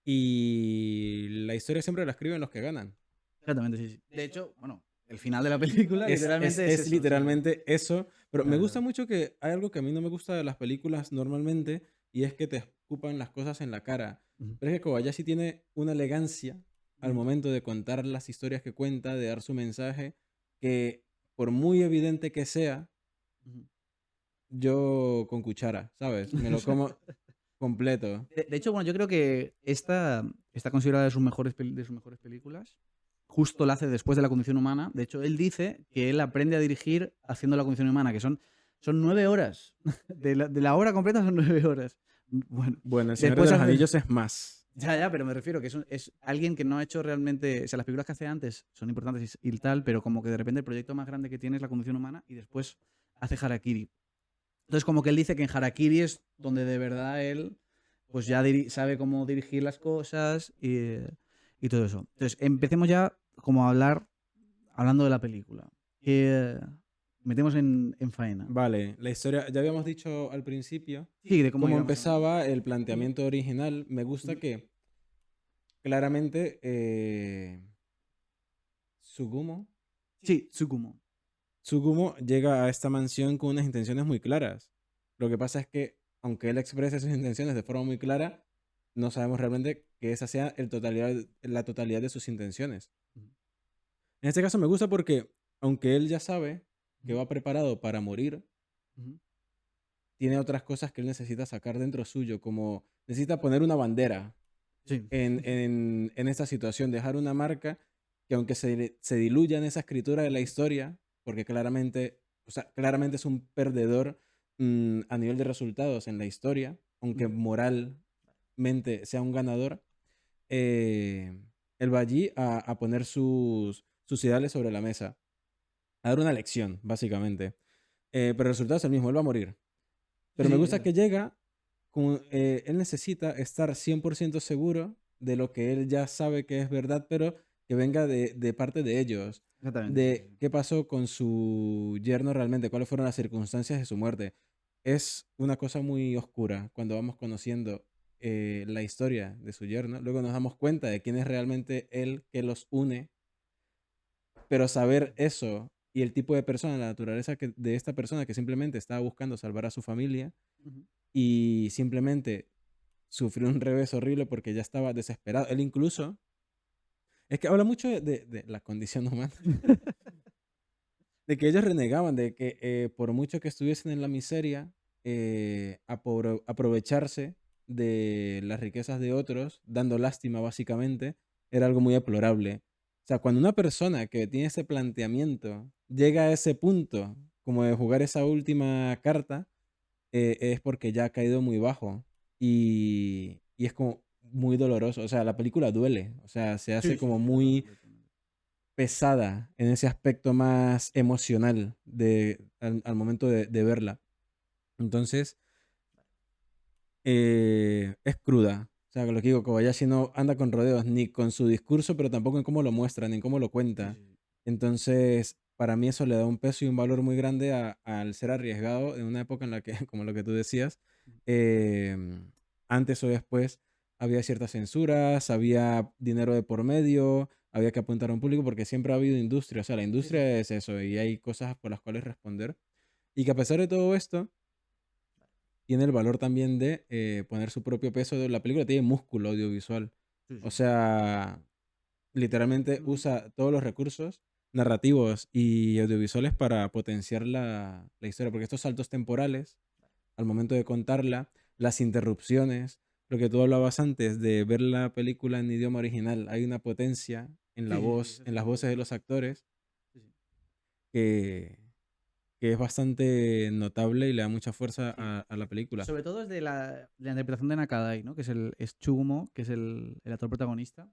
Y la historia siempre la escriben los que ganan. Exactamente, sí, sí. De hecho, bueno, el final de la película literalmente es Es eso. literalmente eso. Pero me Claro, gusta claro. mucho que hay algo que a mí no me gusta de las películas normalmente y es que te escupan las cosas en la cara. Ujú, Pero es que Kobayashi tiene una elegancia al ujú, momento de contar las historias que cuenta, de dar su mensaje, que por muy evidente que sea, ujú. yo con cuchara, ¿sabes? Me lo como completo. De hecho, bueno, yo creo que esta está considerada de sus mejores películas. Justo la hace después de La condición humana. De hecho, él dice que él aprende a dirigir haciendo La condición humana, que son 9 horas. De la obra completa son 9 horas. Bueno, Bueno, El Señor de después los hace. Anillos es más. Ya, pero me refiero que es alguien que no ha hecho realmente. O sea, las películas que hace antes son importantes y tal, pero como que de repente el proyecto más grande que tiene es La condición humana y después hace Harakiri. Entonces, como que él dice que en Harakiri es donde de verdad él pues ya sabe cómo dirigir las cosas y todo eso. Entonces, empecemos ya como a hablando de la película. Que metemos en faena. Vale, la historia, ya habíamos dicho al principio Sí, de cómo cómo íbamos a. empezaba el planteamiento original. Me gusta Ujú. que claramente Tsugumo, Sí, Tsukumo. Tsugumo llega a esta mansión con unas intenciones muy claras. Lo que pasa es que, aunque él expresa sus intenciones de forma muy clara, no sabemos realmente que esa sea la totalidad de sus intenciones. Ujú, En este caso me gusta porque, aunque él ya sabe que ujú, va preparado para morir, ujú. tiene otras cosas que él necesita sacar dentro suyo, como necesita poner una bandera Sí. en esta situación, dejar una marca que aunque se diluya en esa escritura de la historia, porque claramente, o sea, claramente es un perdedor a nivel de resultados en la historia, aunque Ujú. moralmente sea un ganador, eh, él va allí a poner sus ideales sobre la mesa, a dar una lección, básicamente. Pero el resultado es el mismo, él va a morir. Sí, Pero me sí, gusta que llega, él necesita estar 100% seguro de lo que él ya sabe que es verdad, pero que venga de parte de ellos, exactamente, sí, de sí. qué pasó con su yerno realmente, cuáles fueron las circunstancias de su muerte. Es una cosa muy oscura cuando vamos conociendo la historia de su yerno. Luego nos damos cuenta de quién es realmente él que los une, pero saber eso y el tipo de persona, la naturaleza de esta persona que simplemente estaba buscando salvar a su familia Ujú. y simplemente sufrió un revés horrible porque ya estaba desesperado. Él incluso, es que habla mucho de la condición humana, de que ellos renegaban, de que por mucho que estuviesen en la miseria, aprovecharse de las riquezas de otros, dando lástima básicamente, era algo muy deplorable. O sea, cuando una persona que tiene ese planteamiento llega a ese punto, como de jugar esa última carta, es porque ya ha caído muy bajo y es como muy doloroso. O sea, la película duele, o sea, se hace Sí, sí, como sí, muy totalmente. pesada en ese aspecto más emocional al momento de verla. Entonces, es cruda. O sea, lo que digo, Kobayashi no anda con rodeos ni con su discurso, pero tampoco en cómo lo muestra, ni en cómo lo Sí, cuenta. sí, sí. Entonces, para mí eso le da un peso y un valor muy grande al ser arriesgado en una época en la que, como lo que tú decías, antes o después había ciertas censuras, había dinero de por medio, había que apuntar a un público porque siempre ha habido industria. O sea, la Sí, sí. industria es eso y hay cosas por las cuales responder. Y que a pesar de todo esto, tiene el valor también de poner su propio peso. La película tiene músculo audiovisual. Sí, O sí. sea, literalmente usa todos los recursos narrativos y audiovisuales para potenciar la historia. Porque estos saltos temporales, al momento de contarla, las interrupciones, lo que tú hablabas antes de ver la película en idioma original, hay una potencia en la Sí, sí, sí, voz, eso en sin las duda. voces de los actores Sí, sí. que, que es bastante notable y le da mucha fuerza Sí. a la película. Sobre todo es de la interpretación de Nakadai, ¿no? Que es Tsugumo, que es el actor protagonista.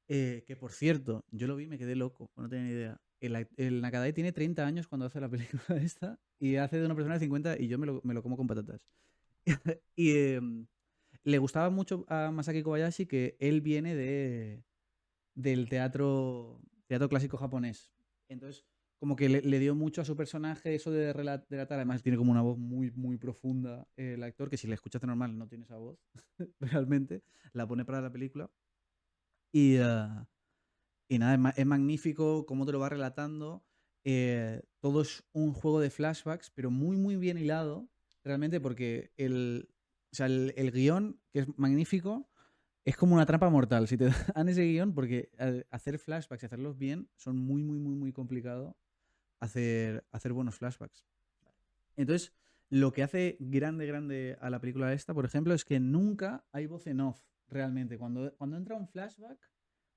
Que por cierto, yo lo vi y me quedé loco, no tenía ni idea. El Nakadai tiene 30 años cuando hace la película esta y hace de una persona de 50 y yo me lo como con patatas. Y le gustaba mucho a Masaki Kobayashi que él viene del teatro clásico japonés. Entonces, como que le dio mucho a su personaje eso de relatar. Además, tiene como una voz muy, muy profunda el actor, que si le escuchaste normal no tiene esa voz, realmente. La pone para la película. Y, y nada, es magnífico cómo te lo va relatando. Todo es un juego de flashbacks, pero muy, muy bien hilado, realmente, porque o sea, el guión, que es magnífico, es como una trampa mortal. Si te dan ese guión, porque hacer flashbacks y hacerlos bien son muy, muy, muy, muy complicado hacer buenos flashbacks. Entonces, lo que hace grande, grande a la película esta, por ejemplo, es que nunca hay voz en off, realmente. Cuando entra un flashback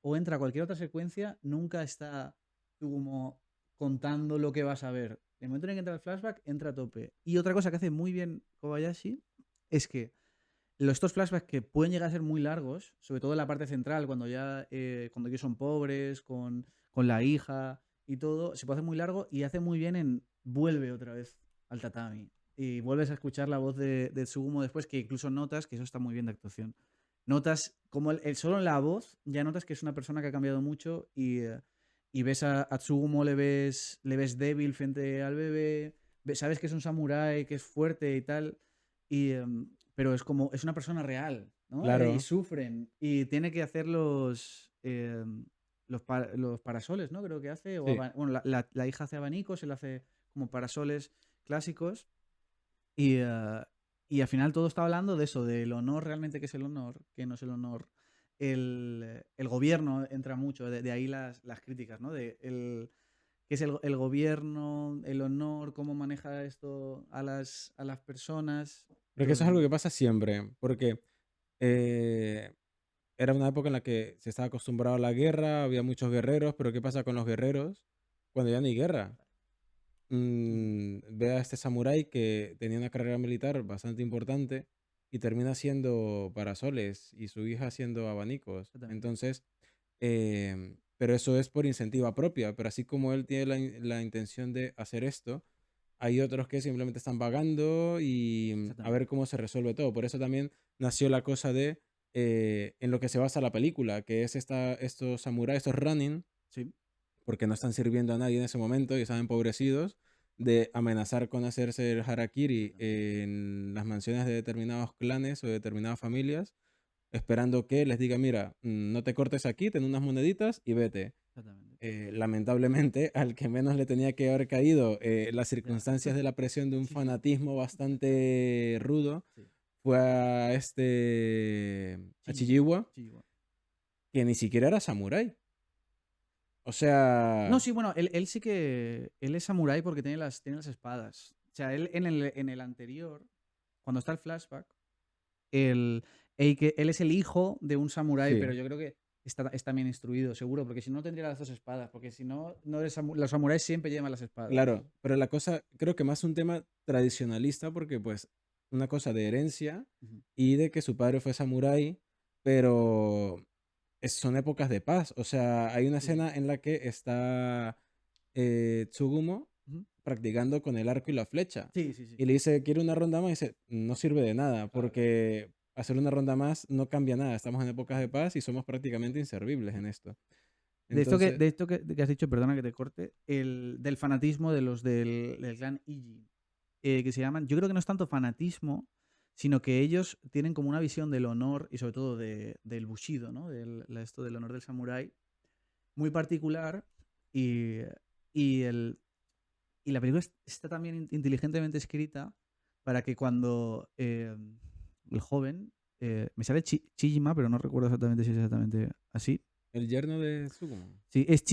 o entra cualquier otra secuencia, nunca está tú como contando lo que vas a ver. El momento en el que entra el flashback, entra a tope. Y otra cosa que hace muy bien Kobayashi es que estos flashbacks que pueden llegar a ser muy largos, sobre todo en la parte central, cuando ellos son pobres, con la hija y todo, se puede hacer muy largo y hace muy bien en vuelve otra vez al tatami. Y vuelves a escuchar la voz de Tsugumo después, que incluso notas que eso está muy bien de actuación. Notas como solo en la voz, ya notas que es una persona que ha cambiado mucho y ves a Tsugumo, le ves débil frente al bebé, sabes que es un samurái, que es fuerte y tal. Pero es una persona real, ¿no? Y Claro, sufren. Y tiene que hacer los parasoles, ¿no? Creo que hace. sí. Bueno, la hija hace abanicos, él hace como parasoles clásicos. Y, y al final todo está hablando de eso, del honor realmente que es el honor, que no es el honor. El gobierno entra mucho, de ahí las críticas, ¿no? ¿Qué es el gobierno, el honor, cómo maneja esto a las personas? Pero que Todo eso es algo muy... que pasa siempre, porque eh, era una época en la que se estaba acostumbrado a la guerra, había muchos guerreros, pero ¿qué pasa con los guerreros cuando ya no hay guerra? Ujú. Ve a este samurái que tenía una carrera militar bastante importante y termina siendo parasoles y su hija haciendo abanicos. Exactamente. Entonces, pero eso es por iniciativa propia, pero así como él tiene la intención de hacer esto, hay otros que simplemente están vagando y a ver Exactamente. cómo se resuelve todo. Por eso también nació la cosa de en lo que se basa la película, que es estos samuráis, estos running, Sí. porque no están sirviendo a nadie en ese momento y están empobrecidos, de amenazar con hacerse el harakiri Exactamente. en las mansiones de determinados clanes o de determinadas familias, esperando que les diga, mira, no te cortes aquí, ten unas moneditas y vete. Exactamente. Lamentablemente, al que menos le tenía que haber caído las Ya. circunstancias de la presión de un Sí, sí. fanatismo bastante rudo, Sí. fue a este a Chijiwa. Chijiwa, Chijiwa. que ni siquiera era samurái. O No, sea, sí, bueno, él sí que. Él es samurái porque tiene las espadas. O sea, él en el anterior, cuando está el flashback, él es el hijo de un samurái, pero sí, yo creo que es también instruido, seguro, porque si no tendría las 2 espadas, porque si no, los samuráis siempre llevan las espadas. Claro, pero la cosa, creo que más un tema tradicionalista, porque pues una cosa de herencia Ujú. y de que su padre fue samurái, pero son épocas de paz. O sea, hay una Sí, sí. escena en la que está Tsugumo Ujú. practicando con el arco y la flecha. Sí, sí, sí. Y le dice, ¿quiere una ronda más? Y dice, no sirve de nada, Claro. porque hacer una ronda más no cambia nada. Estamos en épocas de paz y somos prácticamente inservibles en esto. Entonces, De esto que has dicho, perdona que te corte, del fanatismo de los del clan Iji, que se llaman, yo creo que no es tanto fanatismo, sino que ellos tienen como una visión del honor y sobre todo del bushido, ¿no? Esto del honor del samurái, muy particular y, y, el, y la película está también inteligentemente escrita para que cuando el joven, me sale Chijima, pero no recuerdo exactamente si es exactamente así. el yerno de Tsugumo. Sí, es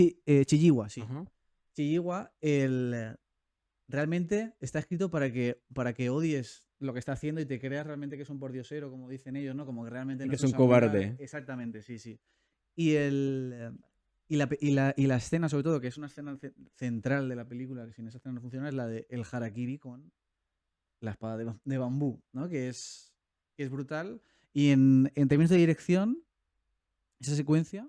Chijiwa, sí. Ajá. Chijiwa, realmente está escrito para que odies lo que está haciendo y te creas realmente que es un pordiosero, como dicen ellos, ¿no? Como que realmente Y no que es es un un samurái. cobarde. Exactamente, sí, sí. Y, y la escena, sobre todo, que es una escena central de la película, que sin esa escena no funciona, es la de el harakiri con la espada de bambú, ¿no? Que es brutal. Y en términos de dirección, esa secuencia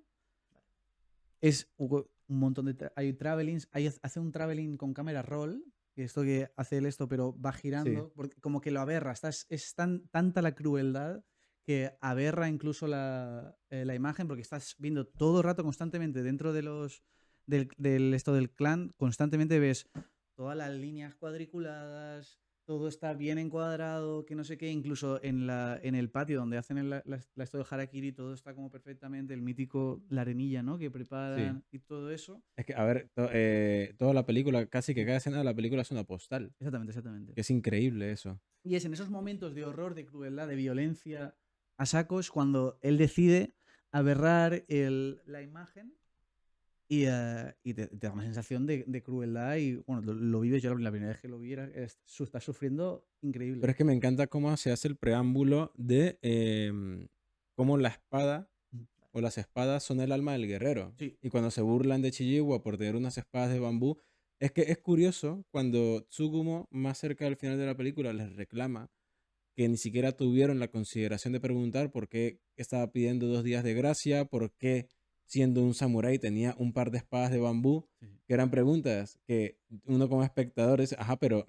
es un montón de... hay travelings, hace un traveling con cámara roll, que esto que hace él esto, pero va Sí. girando, porque como que lo aberra. Es tanta la crueldad que aberra incluso la imagen, porque estás viendo todo el rato constantemente dentro de esto del clan, constantemente ves todas las líneas cuadriculadas, todo está bien encuadrado, que no sé qué, incluso en el patio donde hacen esto del harakiri, todo está como perfectamente, el mítico, la arenilla, ¿no? Que Sí. preparan y todo eso. Es que, a ver, toda la película, casi que cada escena de la película es una postal. Exactamente, exactamente. Que es increíble eso. Y es en esos momentos de horror, de crueldad, de violencia a sacos, cuando él decide aberrar la imagen y te da una sensación de crueldad y, bueno, lo vives. Yo la primera vez que lo vi estás sufriendo increíble. Pero es que me encanta cómo se hace el preámbulo de cómo la espada Mm. o las espadas son el alma del guerrero. Sí. Y cuando se burlan de Chijiwa por tener unas espadas de bambú, es que es curioso cuando Tsugumo, más cerca del final de la película, les reclama que ni siquiera tuvieron la consideración de preguntar por qué estaba pidiendo 2 días de gracia, por qué siendo un samurái tenía un par de espadas de bambú, Sí. que eran preguntas que uno como espectador dice, ajá, pero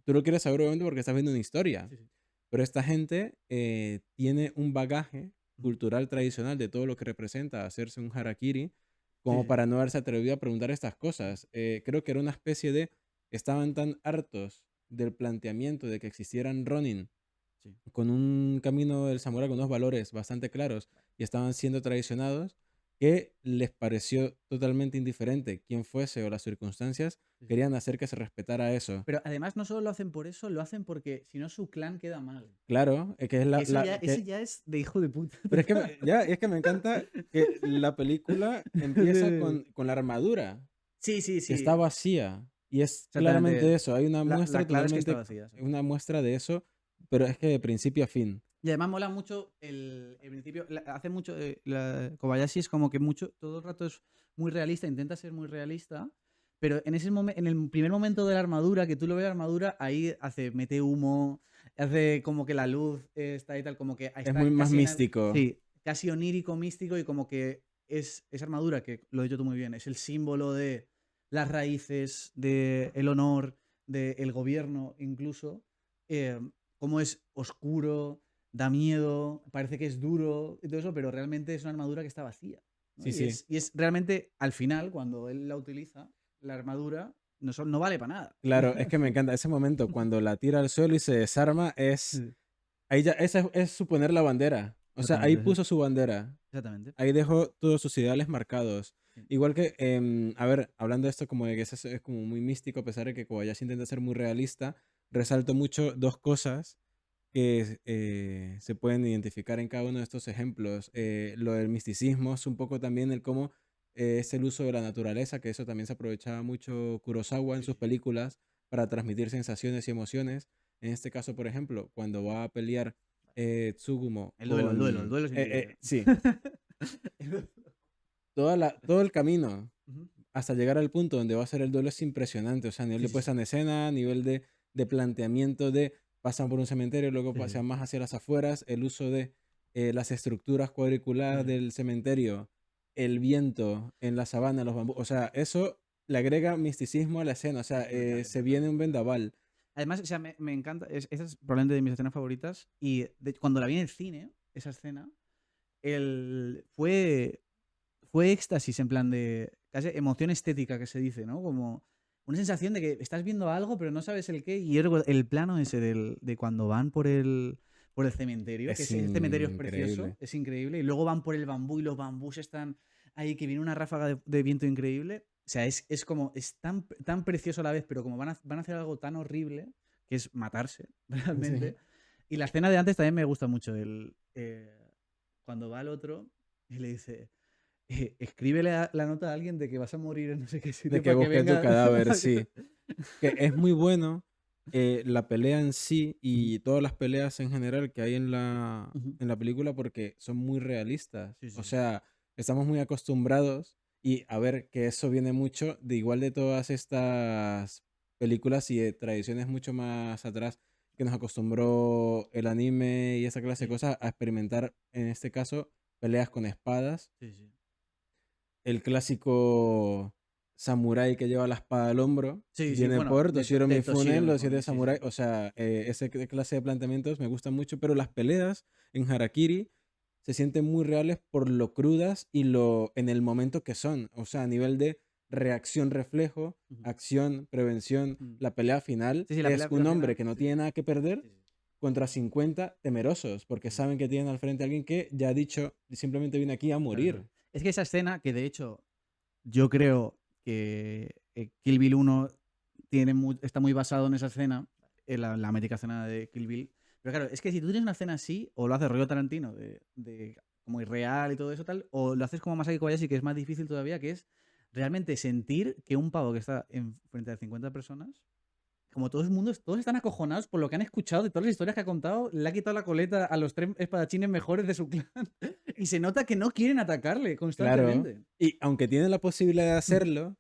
tú lo quieres saber obviamente porque estás viendo una historia. Sí, sí. Pero esta gente tiene un bagaje cultural tradicional de todo lo que representa hacerse un harakiri, como Sí, sí. para no haberse atrevido a preguntar estas cosas. Creo que era una especie de, estaban tan hartos del planteamiento de que existieran Ronin Sí. con un camino del samurái con unos valores bastante claros y estaban siendo traicionados, que les pareció totalmente indiferente quién fuese o las circunstancias, Sí. querían hacer que se respetara eso. Pero además no solo lo hacen por eso, lo hacen porque si no su clan queda mal. Claro, que es Y eso ya es de hijo de puta. pero es que, es que me encanta que la película empieza con la armadura, Sí, sí, que sí. está vacía. Y es claramente Exactamente. eso. Hay una muestra La clave es que está totalmente, vacía. Sí. una muestra de eso, pero es que de principio a fin. Y además mola mucho el principio. Hace mucho. Kobayashi es como que mucho. Todo el rato es muy realista, intenta ser muy realista. Pero en en el primer momento de la armadura, que tú lo ves la armadura, ahí mete humo, hace como que la luz está y tal, como que ahí Es está muy más casi místico. sí, casi onírico, místico, y como que es esa armadura, que lo he dicho tú muy bien, es el símbolo de las raíces, del honor, del gobierno, incluso. Como es oscuro, da miedo, parece que es duro y todo eso, pero realmente es una armadura que está vacía, ¿no? Sí, sí. Y es realmente, al final, cuando él la utiliza, la armadura no vale para nada. Claro, es que me encanta ese momento cuando la tira al suelo y se desarma, ahí ya, esa es su poner la bandera. O sea, ahí Exactamente, puso su bandera. exactamente. Ahí dejó todos sus ideales marcados. Sí. Igual que, a ver, hablando de esto como de que es como muy místico, a pesar de que Kobayashi intenta ser muy realista, resalto mucho 2 cosas que se pueden identificar en cada uno de estos ejemplos. Lo del misticismo es un poco también el cómo es el uso de la naturaleza, que eso también se aprovechaba mucho Kurosawa en Sí, sus sí. películas para transmitir sensaciones y emociones. En este caso, por ejemplo, cuando va a pelear Tsugumo El duelo con... es increíble. sí, todo el camino Ujú. hasta llegar al punto donde va a ser el duelo es impresionante. O sea, a nivel Sí, de sí, puesta sí. en escena, a nivel de planteamiento de pasan por un cementerio, luego Sí, pasan sí. más hacia las afueras, el uso de las estructuras cuadriculadas Sí. del cementerio, el viento en la sabana, los bambús. O sea, eso le agrega misticismo a la escena. O sea, Es brutal, es se brutal, viene es un brutal. vendaval. Además, o sea, me encanta. Esa es probablemente de mis escenas favoritas. Y cuando la vi en el cine, esa escena, fue éxtasis, en plan de casi emoción estética que se dice, ¿no? Como una sensación de que estás viendo algo, pero no sabes el qué. Y el plano ese de cuando van por el cementerio, que Es ese cementerio es increíble. precioso, es increíble. Y luego van por el bambú y los bambús están ahí, que viene una ráfaga de viento increíble. O sea, es como, es tan precioso a la vez, pero como van a hacer algo tan horrible, que es matarse, Sí. realmente. Y la escena de antes también me gusta mucho. Cuando va el otro y le dice, escríbele la nota a alguien de que vas a morir en no sé qué De sitio que para que busque tu venga. cadáver, sí. Que es muy bueno la pelea en sí Ujú, y todas las peleas en general que hay ujú. en la película porque son muy realistas. Sí, O sí, sí. sea, estamos muy acostumbrados y a ver que eso viene mucho de igual de todas estas películas y de tradiciones mucho más atrás que nos acostumbró el anime y esa clase de Sí, cosas a experimentar, en este caso, peleas con espadas, sí, sí. el clásico samurái que lleva la espada al hombro, Sí, sí, viene bueno, por Toshiro de Mifune, Toshiro los siete Mifune, sí, samuráis, sí. o sea, clase de planteamientos me gustan mucho, pero las peleas en Harakiri se sienten muy reales por lo crudas y lo en el momento que son, o sea, a nivel de reacción, reflejo, Ujú, acción, prevención, mm. la pelea final Sí, sí, la es pelea un la hombre final. que no Sí, tiene nada que perder sí, sí, contra 50 temerosos, porque sí, sí. saben que tienen al frente a alguien que ya ha dicho, simplemente viene aquí a Claro, claro. morir. Es que esa escena, que de hecho yo creo que Kill Bill 1 está muy basado en esa escena, en la mítica escena de Kill Bill. Pero claro, es que si tú tienes una escena así, o lo haces rollo Tarantino, como irreal y todo eso tal, o lo haces como Masaki Kobayashi, que es más difícil todavía, que es realmente sentir que un pavo que está frente a 50 personas, como todo el mundo, todos están acojonados por lo que han escuchado de todas las historias que ha contado, le ha quitado la coleta a los 3 espadachines mejores de su clan, y se nota que no quieren atacarle Claro. constantemente. Y aunque tienen la posibilidad de hacerlo,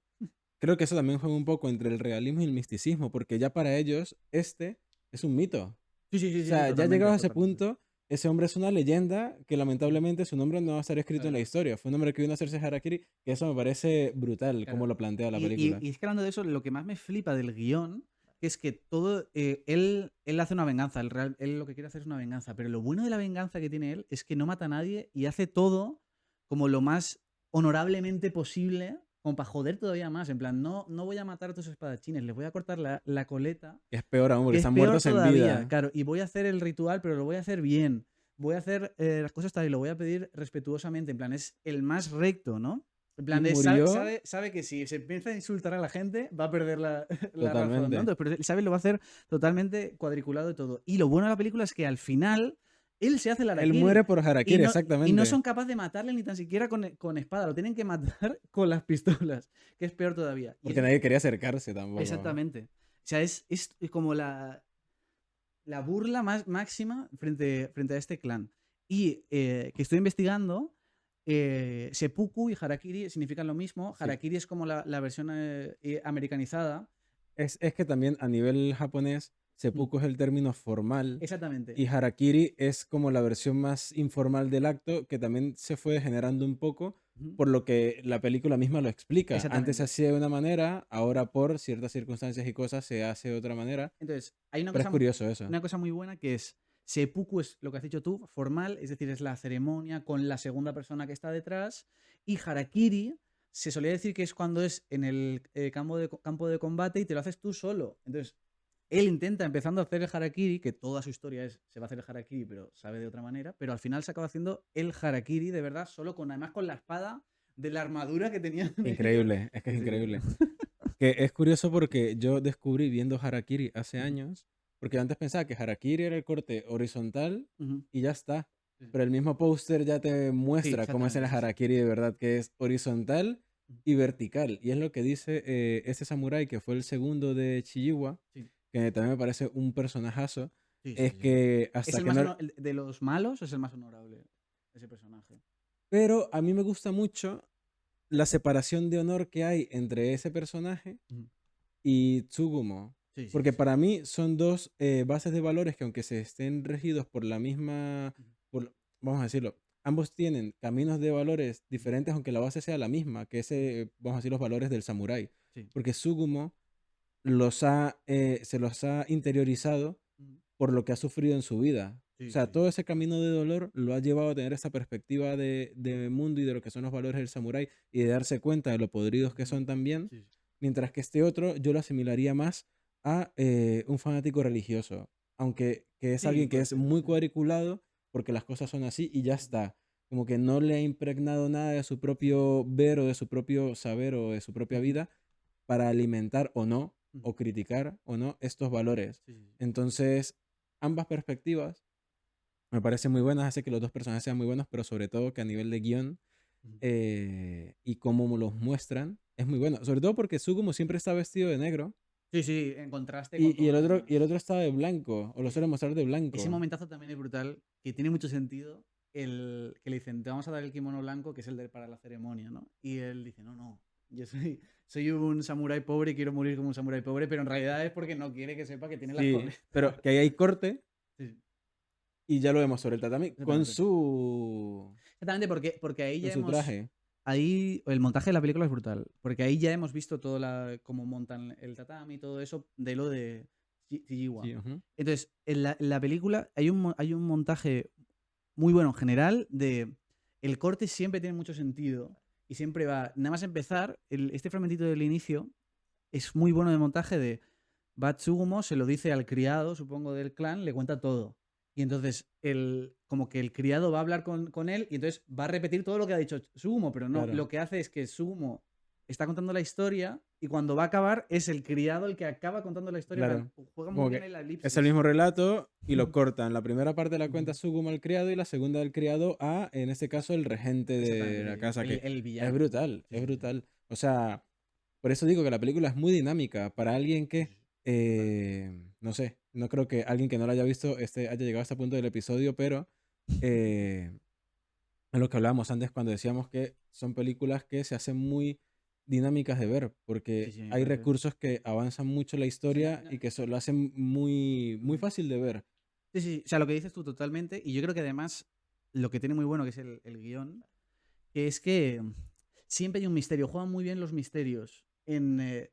creo que eso también juega un poco entre el realismo y el misticismo, porque ya para ellos este es un mito. O Sí, sí, sí, sí, sí, sea, ya totalmente, llegados a ese totalmente. punto, ese hombre es una leyenda que lamentablemente su nombre no va a estar escrito en la Claro, historia. Fue un hombre que vino a hacerse Harakiri, que eso me parece brutal, como claro. lo plantea la Y, y- película. y es que hablando de eso, lo que más me flipa del guión es que todo. Él hace una venganza, él lo que quiere hacer es una venganza, pero lo bueno de la venganza que tiene él es que no mata a nadie y hace todo como lo más honorablemente posible, como para joder todavía más. En plan, no voy a matar a tus espadachines, les voy a cortar la coleta. Es peor aún, porque Que es están peor muertos en todavía, vida. claro. Y voy a hacer el ritual, pero lo voy a hacer bien. Voy a hacer las cosas tal y lo voy a pedir respetuosamente. En plan, es el más recto, ¿no? En Y plan, murió sabe que si se empieza a insultar a la gente, va a perder la razón, ¿no? totalmente. Entonces, pero él sabe, lo va a hacer totalmente cuadriculado y todo. Y lo bueno de la película es que al final él se hace el Él harakiri. muere por Y Harakiri, no exactamente. son capaces de matarle ni tan siquiera con espada. Lo tienen que matar con las pistolas, que es peor todavía. Y Porque eso, nadie quería acercarse tampoco. exactamente. O sea, es como la burla más máxima frente a este clan. Y que estoy investigando, seppuku y harakiri significan lo mismo. Sí. Harakiri es como la versión americanizada. Es que también a nivel japonés, Mm, seppuku es el término formal exactamente. y harakiri es como la versión más informal del acto que también se fue generando un poco Ujú, por lo que la película misma lo explica. Antes se exactamente. hacía de una manera, ahora por ciertas circunstancias y cosas se hace de otra manera. Entonces, hay Pero es curioso eso. una cosa muy buena que es, seppuku es lo que has dicho tú, formal, es decir, es la ceremonia con la segunda persona que está detrás, y harakiri se solía decir que es cuando es en el campo de combate y te lo haces tú solo. Entonces, él intenta empezando a hacer el harakiri, que toda su historia es, se va a hacer el harakiri, pero sabe de otra manera, pero al final se acaba haciendo el harakiri de verdad, solo además con la espada de la armadura que tenían ellos. Increíble, es que es Sí, sí, increíble. sí. Que es curioso porque yo descubrí viendo harakiri hace Ujú, años, porque antes pensaba que harakiri era el corte horizontal ujú. y ya está. Sí, Pero el mismo póster ya te sí, muestra cómo es el exactamente, sí, sí. harakiri de verdad, que es horizontal y vertical. Y es lo que dice este samurái, que fue el segundo de Chijiwa, Sí, que también me parece un personajazo, sí, sí, es sí, sí. que Es hasta el que más no... de los malos es el más honorable ese personaje. Pero a mí me gusta mucho la separación de honor que hay entre ese personaje Ujú. y Tsugumo. Sí, sí, Porque sí. para mí son dos bases de valores que aunque se estén regidos por la misma, Ujú. vamos a decirlo, ambos tienen caminos de valores diferentes aunque la base sea la misma, que ese, vamos a decir, los valores del samurái. Sí. Porque Tsugumo se los ha interiorizado Ujú. por lo que ha sufrido en su vida. O Sí, sea, sí, todo sí. ese camino de dolor lo ha llevado a tener esa perspectiva de mundo y de lo que son los valores del samurái y de darse cuenta de lo podridos que Ujú. son también, Sí, sí. mientras que este otro yo lo asimilaría más a un fanático religioso, aunque que es Sí, alguien que puede es ser, muy sí. cuadriculado porque las cosas son así y ya Ujú. está. Como que no le ha impregnado nada de su propio ver o de su propio saber o de su propia Ujú. vida para alimentar o no, Ujú. o criticar o no estos valores. Sí, sí, sí. Entonces, ambas perspectivas me parecen muy buenas, hace que los dos personajes sean muy buenos, pero sobre todo que a nivel de guión Ujú. y cómo los muestran, es muy bueno. Sobre todo porque Tsukumo siempre está vestido de negro Sí, sí, en contraste con y todo lo y el demás. otro está de blanco, o lo Sí. suele mostrar de Ese blanco. momentazo también es brutal, que tiene mucho sentido, el que le dicen, te vamos a dar el kimono blanco, que es el de para la ceremonia, ¿no? Y él dice, no, no, yo soy un samurái pobre y quiero morir como un samurái pobre, pero en realidad es porque no quiere que sepa que tiene las Sí, coletas. pero que ahí hay corte Sí, sí, y ya lo vemos sobre el tatami exactamente. Exactamente, porque ahí con ya su hemos. traje. Ahí el montaje de la película es brutal, porque ahí ya hemos visto cómo montan el tatami y todo eso de lo de Jiwa. Sí, ujú. Entonces, en la película hay un montaje muy bueno en general de el corte siempre tiene mucho sentido y siempre va, nada más empezar, este fragmentito del inicio es muy bueno de montaje de va Tsugumo, se lo dice al criado, supongo, del clan, le cuenta todo. Y entonces, como que el criado va a hablar con él y entonces va a repetir todo lo que ha dicho Tsugumo, pero no, Claro, lo que hace es que Tsugumo está contando la historia y cuando va a acabar es el criado el que acaba contando la historia. En plan, claro. juega muy Como bien que el es el elipsis. mismo relato y lo cortan. La primera parte la cuenta Ujú. Tsukumo al criado y la segunda del criado a, en este caso, el regente de Exactamente, la sí. casa, El, que el es villano. brutal, Sí, es sí, sí. brutal. O sea, por eso digo que la película es muy dinámica para alguien Sí, que, sí, sí. Total. no sé, no creo que alguien que no la haya visto haya llegado a este punto del episodio, pero eh, es lo que hablábamos antes cuando decíamos que son películas que se hacen muy dinámicas de ver, Sí, porque sí, me hay parece. recursos que avanzan mucho la Sí, historia y que lo hacen muy, muy Ujú. fácil de ver. Sí, sí, o sea, lo que dices tú totalmente. Y yo creo que además lo que tiene muy bueno, que es el guión, que es que siempre hay un misterio. Juegan muy bien los misterios.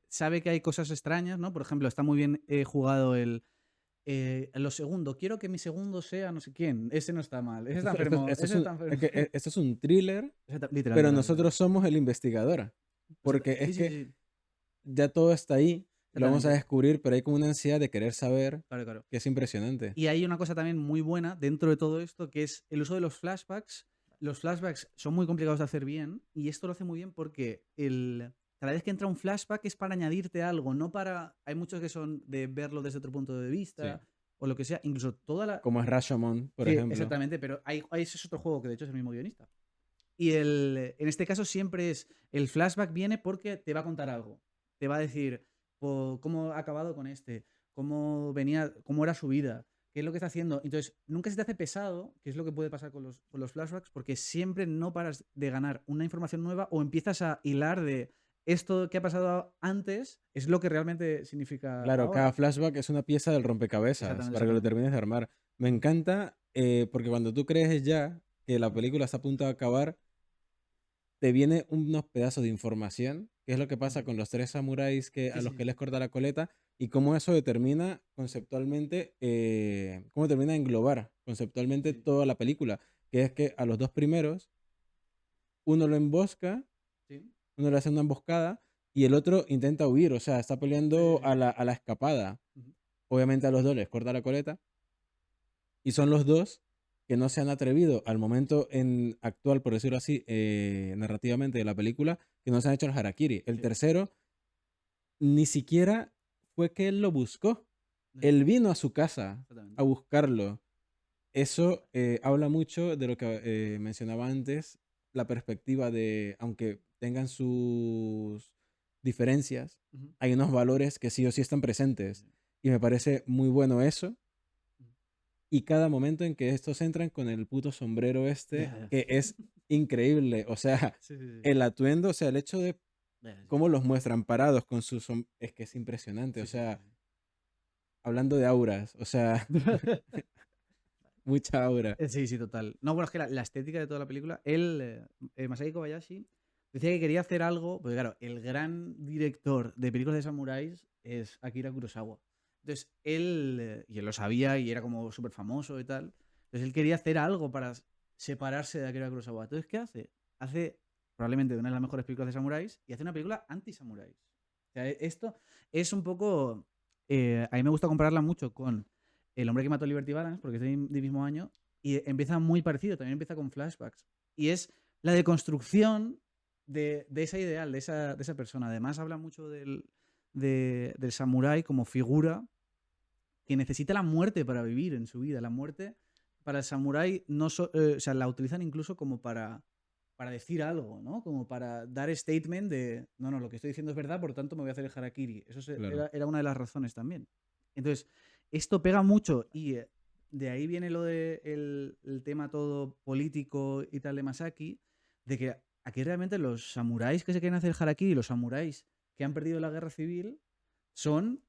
Sabe que hay cosas extrañas, ¿no? Por ejemplo, está muy bien jugado lo segundo. Quiero que mi segundo sea no sé quién. Ese no está mal. Ese está enfermo. Ese está enfermo. Esto es un thriller, Literal, pero literal, literal. nosotros somos el investigador, porque Sí, es sí, sí, que sí. ya todo está ahí, lo vamos a Exactamente. descubrir, pero hay como una ansiedad de querer saber Claro, claro. que es impresionante. Y hay una cosa también muy buena dentro de todo esto, que es el uso de los flashbacks. Los flashbacks son muy complicados de hacer bien, y esto lo hace muy bien porque cada vez que entra un flashback es para añadirte algo, no para. Hay muchos que son de verlo desde otro punto de Sí. vista o lo que sea, incluso toda la. Como es Rashomon, por Sí, ejemplo. exactamente, pero ese es otro juego que de hecho es el mismo guionista. Y en este caso siempre es. El flashback viene porque te va a contar algo. Te va a decir cómo ha acabado con este, cómo venía, cómo era su vida, qué es lo que está haciendo. Entonces, nunca se te hace pesado, que es lo que puede pasar con los flashbacks, porque siempre no paras de ganar una información nueva o empiezas a hilar de esto que ha pasado antes es lo que realmente significa Claro, cada ahora. flashback es una pieza del rompecabezas Exactamente, para que lo exactamente. termines de armar. Me encanta porque cuando tú crees ya que la película está a punto de acabar, te viene unos pedazos de información, que es lo que pasa Ujú. con los tres samuráis Sí, a los sí, que sí. les corta la coleta y cómo eso determina conceptualmente, cómo termina de englobar conceptualmente Sí, toda la película, que es que a los dos primeros, uno lo embosca, sí. uno le hace una emboscada y el otro intenta huir, o sea, está Sí, sí, peleando sí. a la escapada. Ujú. Obviamente a los dos les corta la coleta y son los dos que no se han atrevido al momento en actual, por decirlo así, narrativamente de la película, que no se han hecho el harakiri. El Sí. tercero ni siquiera fue que él lo buscó. Sí. Él vino a su casa a Exactamente. buscarlo. Eso habla mucho de lo que mencionaba antes, la perspectiva de, aunque tengan sus diferencias, Ujú. hay unos valores que sí o sí están Sí, presentes. sí. Y me parece muy bueno eso. Ujú. Y cada momento en que estos entran con el puto sombrero Ya, este, ya. que es increíble. O sea, Sí, sí, sí. el atuendo, o sea, el hecho de Sí, cómo los muestran parados con sus... Es que es impresionante. O sí, sí, sí, sea, hablando de auras, o sea, sí. mucha aura. Sí, sí, total. No, bueno, es que la estética de toda la película, Masaki Kobayashi, decía que quería hacer algo, porque claro, el gran director de películas de samuráis es Akira Kurosawa. Entonces, y él lo sabía y era como súper famoso y tal, entonces él quería hacer algo para separarse de Akira Kurosawa. Entonces, ¿qué hace? Hace probablemente una de las mejores películas de samuráis y hace una película anti-samuráis. O sea, esto es un poco... a mí me gusta compararla mucho con El hombre que mató a Liberty Balance, porque es del mismo año, y empieza muy parecido, también empieza con flashbacks. Y es la deconstrucción de ese ideal, de esa persona. Además, habla mucho del samurái como figura que necesita la muerte para vivir en su vida. La muerte para el samurái o sea, la utilizan incluso como para decir algo, ¿no? Como para dar statement de, no, lo que estoy diciendo es verdad, por tanto me voy a hacer el harakiri. Eso Claro. era una de las razones también. Entonces, esto pega mucho y de ahí viene lo de el tema todo político y tal de Masaki, de que aquí realmente los samuráis que se quieren hacer harakiri, los samuráis que han perdido la guerra civil, son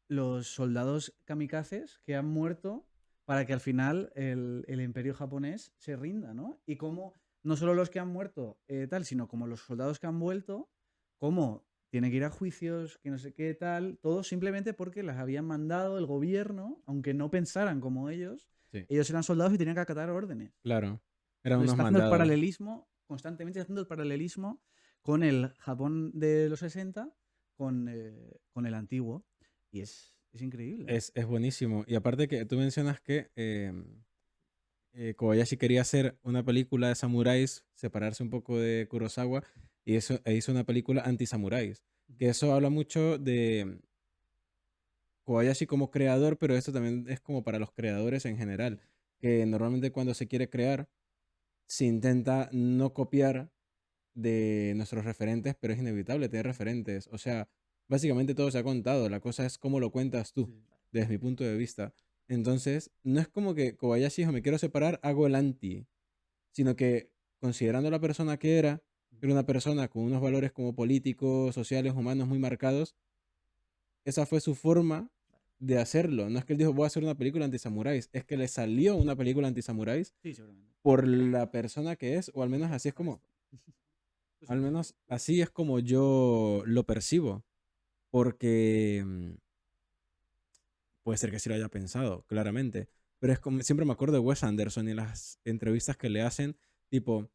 los soldados kamikazes que han muerto para que al final el imperio japonés se rinda, ¿no? Y cómo no solo los que han muerto tal, sino como los soldados que han vuelto, cómo tienen que ir a juicios, que no sé qué tal, todo simplemente porque las habían mandado el gobierno, aunque no pensaran como Sí, ellos eran soldados y tenían que acatar órdenes. claro. Eran Entonces unos está haciendo el mandados. paralelismo, constantemente haciendo el paralelismo con el Japón de los 60, con el antiguo. Y es increíble. Es buenísimo. Y aparte que tú mencionas que Kobayashi quería hacer una película de samuráis, separarse un poco de Kurosawa, y eso, e hizo una película anti-samuráis. Que eso habla mucho de Kobayashi como creador, pero esto también es como para los creadores en general. Que normalmente cuando se quiere crear, se intenta no copiar de nuestros referentes, pero es inevitable tener referentes. O sea, básicamente todo se ha contado. La cosa es cómo lo cuentas tú, Sí. desde mi punto de vista. Entonces, no es como que Kobayashi dijo, me quiero separar, hago el anti, sino que considerando la persona que era una persona con unos valores como políticos, sociales, humanos muy marcados, esa fue su forma de hacerlo. No es que él dijo, voy a hacer una película anti-samuráis, es que le salió una película anti-samuráis Sí, seguramente. por la persona que es, o al menos así es Para como, esto. Pues al sí. menos así es como yo lo percibo, porque puede ser que sí lo haya pensado, claramente, pero es como, siempre me acuerdo de Wes Anderson y las entrevistas que le hacen, tipo,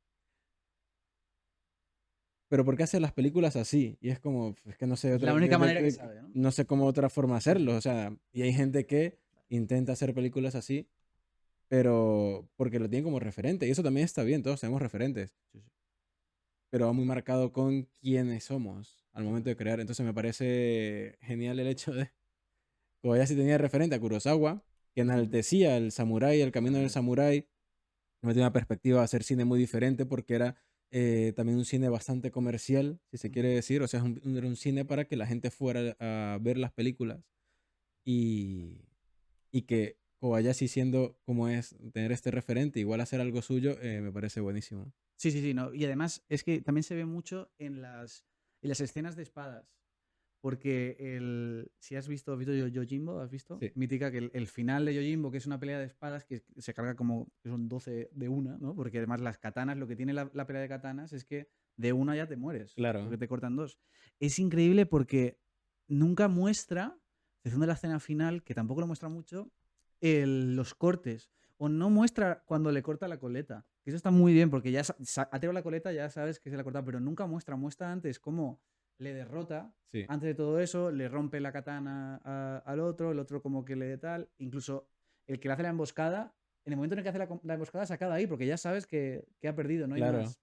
pero ¿por qué hace las películas así? Y es como, es que no sé, Es la única manera que sabe, ¿no? no sé cómo otra forma Sí, hacerlo, sí. o sea, y hay gente que intenta hacer películas así, pero porque lo tienen como referente, y eso también está bien, todos tenemos referentes, Sí, sí. pero va muy marcado con quiénes somos al momento de Seguramente. crear, entonces me parece genial el hecho de Kobayashi tenía referente a Kurosawa, que Ujú. enaltecía el samurái, el camino del Totalmente. samurái, no tenía una perspectiva de hacer cine muy diferente porque era también un cine bastante comercial, si se quiere Ujú. decir, o sea, era un cine para que la gente fuera a ver las películas y, y que Kobayashi siendo como es, tener este referente, igual hacer algo suyo, me parece buenísimo. Sí, sí, sí, no. Y además es que también se ve mucho en las escenas de espadas. Porque si has visto Yojimbo, ¿has visto? Sí, Mítica que el final de Yojimbo, que es una pelea de espadas que se carga como que son 12 de una, ¿no? Porque además las katanas, lo que tiene la pelea de katanas es que de una ya te mueres, porque claro, te cortan dos. Es increíble porque nunca muestra, excepción de la escena final, que tampoco lo muestra mucho, los cortes. O no muestra cuando le corta la coleta. Que eso está muy bien, porque ya ha tirado la coleta, ya sabes que se la ha cortado, pero nunca muestra antes cómo le derrota. sí, Antes de todo eso, le rompe la katana al otro, el otro como que le tal. Incluso el que le hace la emboscada, en el momento en el que hace la emboscada, se acaba ahí, porque ya sabes que ha perdido, no hay claro, más.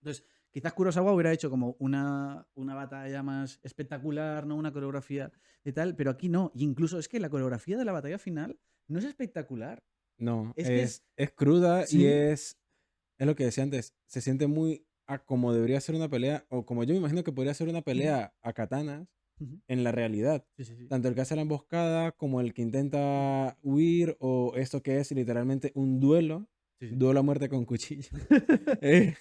Entonces, quizás Kurosawa hubiera hecho como una batalla más espectacular, ¿no? Una coreografía de tal, pero aquí no. Y incluso es que la coreografía de la batalla final no es espectacular. no, Es que es. es cruda y Sí. es lo que decía antes, se siente muy a como debería ser una pelea, o como yo me imagino que podría ser una Ujú, pelea a katanas ujú. en la realidad. Sí, sí, sí. Tanto el que hace la emboscada como el que Ujú. intenta huir o esto que es literalmente un duelo Sí, sí. Duelo a muerte con cuchillo. Eh,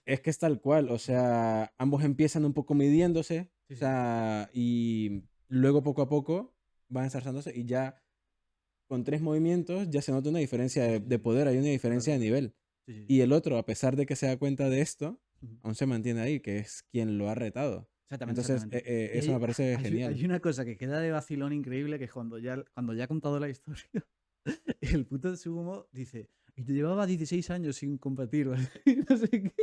es que es tal cual, o sea, ambos empiezan un poco midiéndose, Sí, o sí. sea, y luego poco a poco van ensarzándose y ya con 3 movimientos ya se nota una diferencia Sí, de, sí, de sí. poder, hay una diferencia de Totalmente. nivel. Sí, sí, sí. Y el otro, a pesar de que se da cuenta de esto, Ujú. aún se mantiene ahí, que es quien lo ha retado. Exactamente, Entonces, exactamente. Y eso me hay, parece hay genial. una cosa que queda de vacilón increíble, que es cuando ya ha contado la historia, el puto Tsugumo dice, y te llevaba 16 años sin combatir, ¿vale? No sé qué.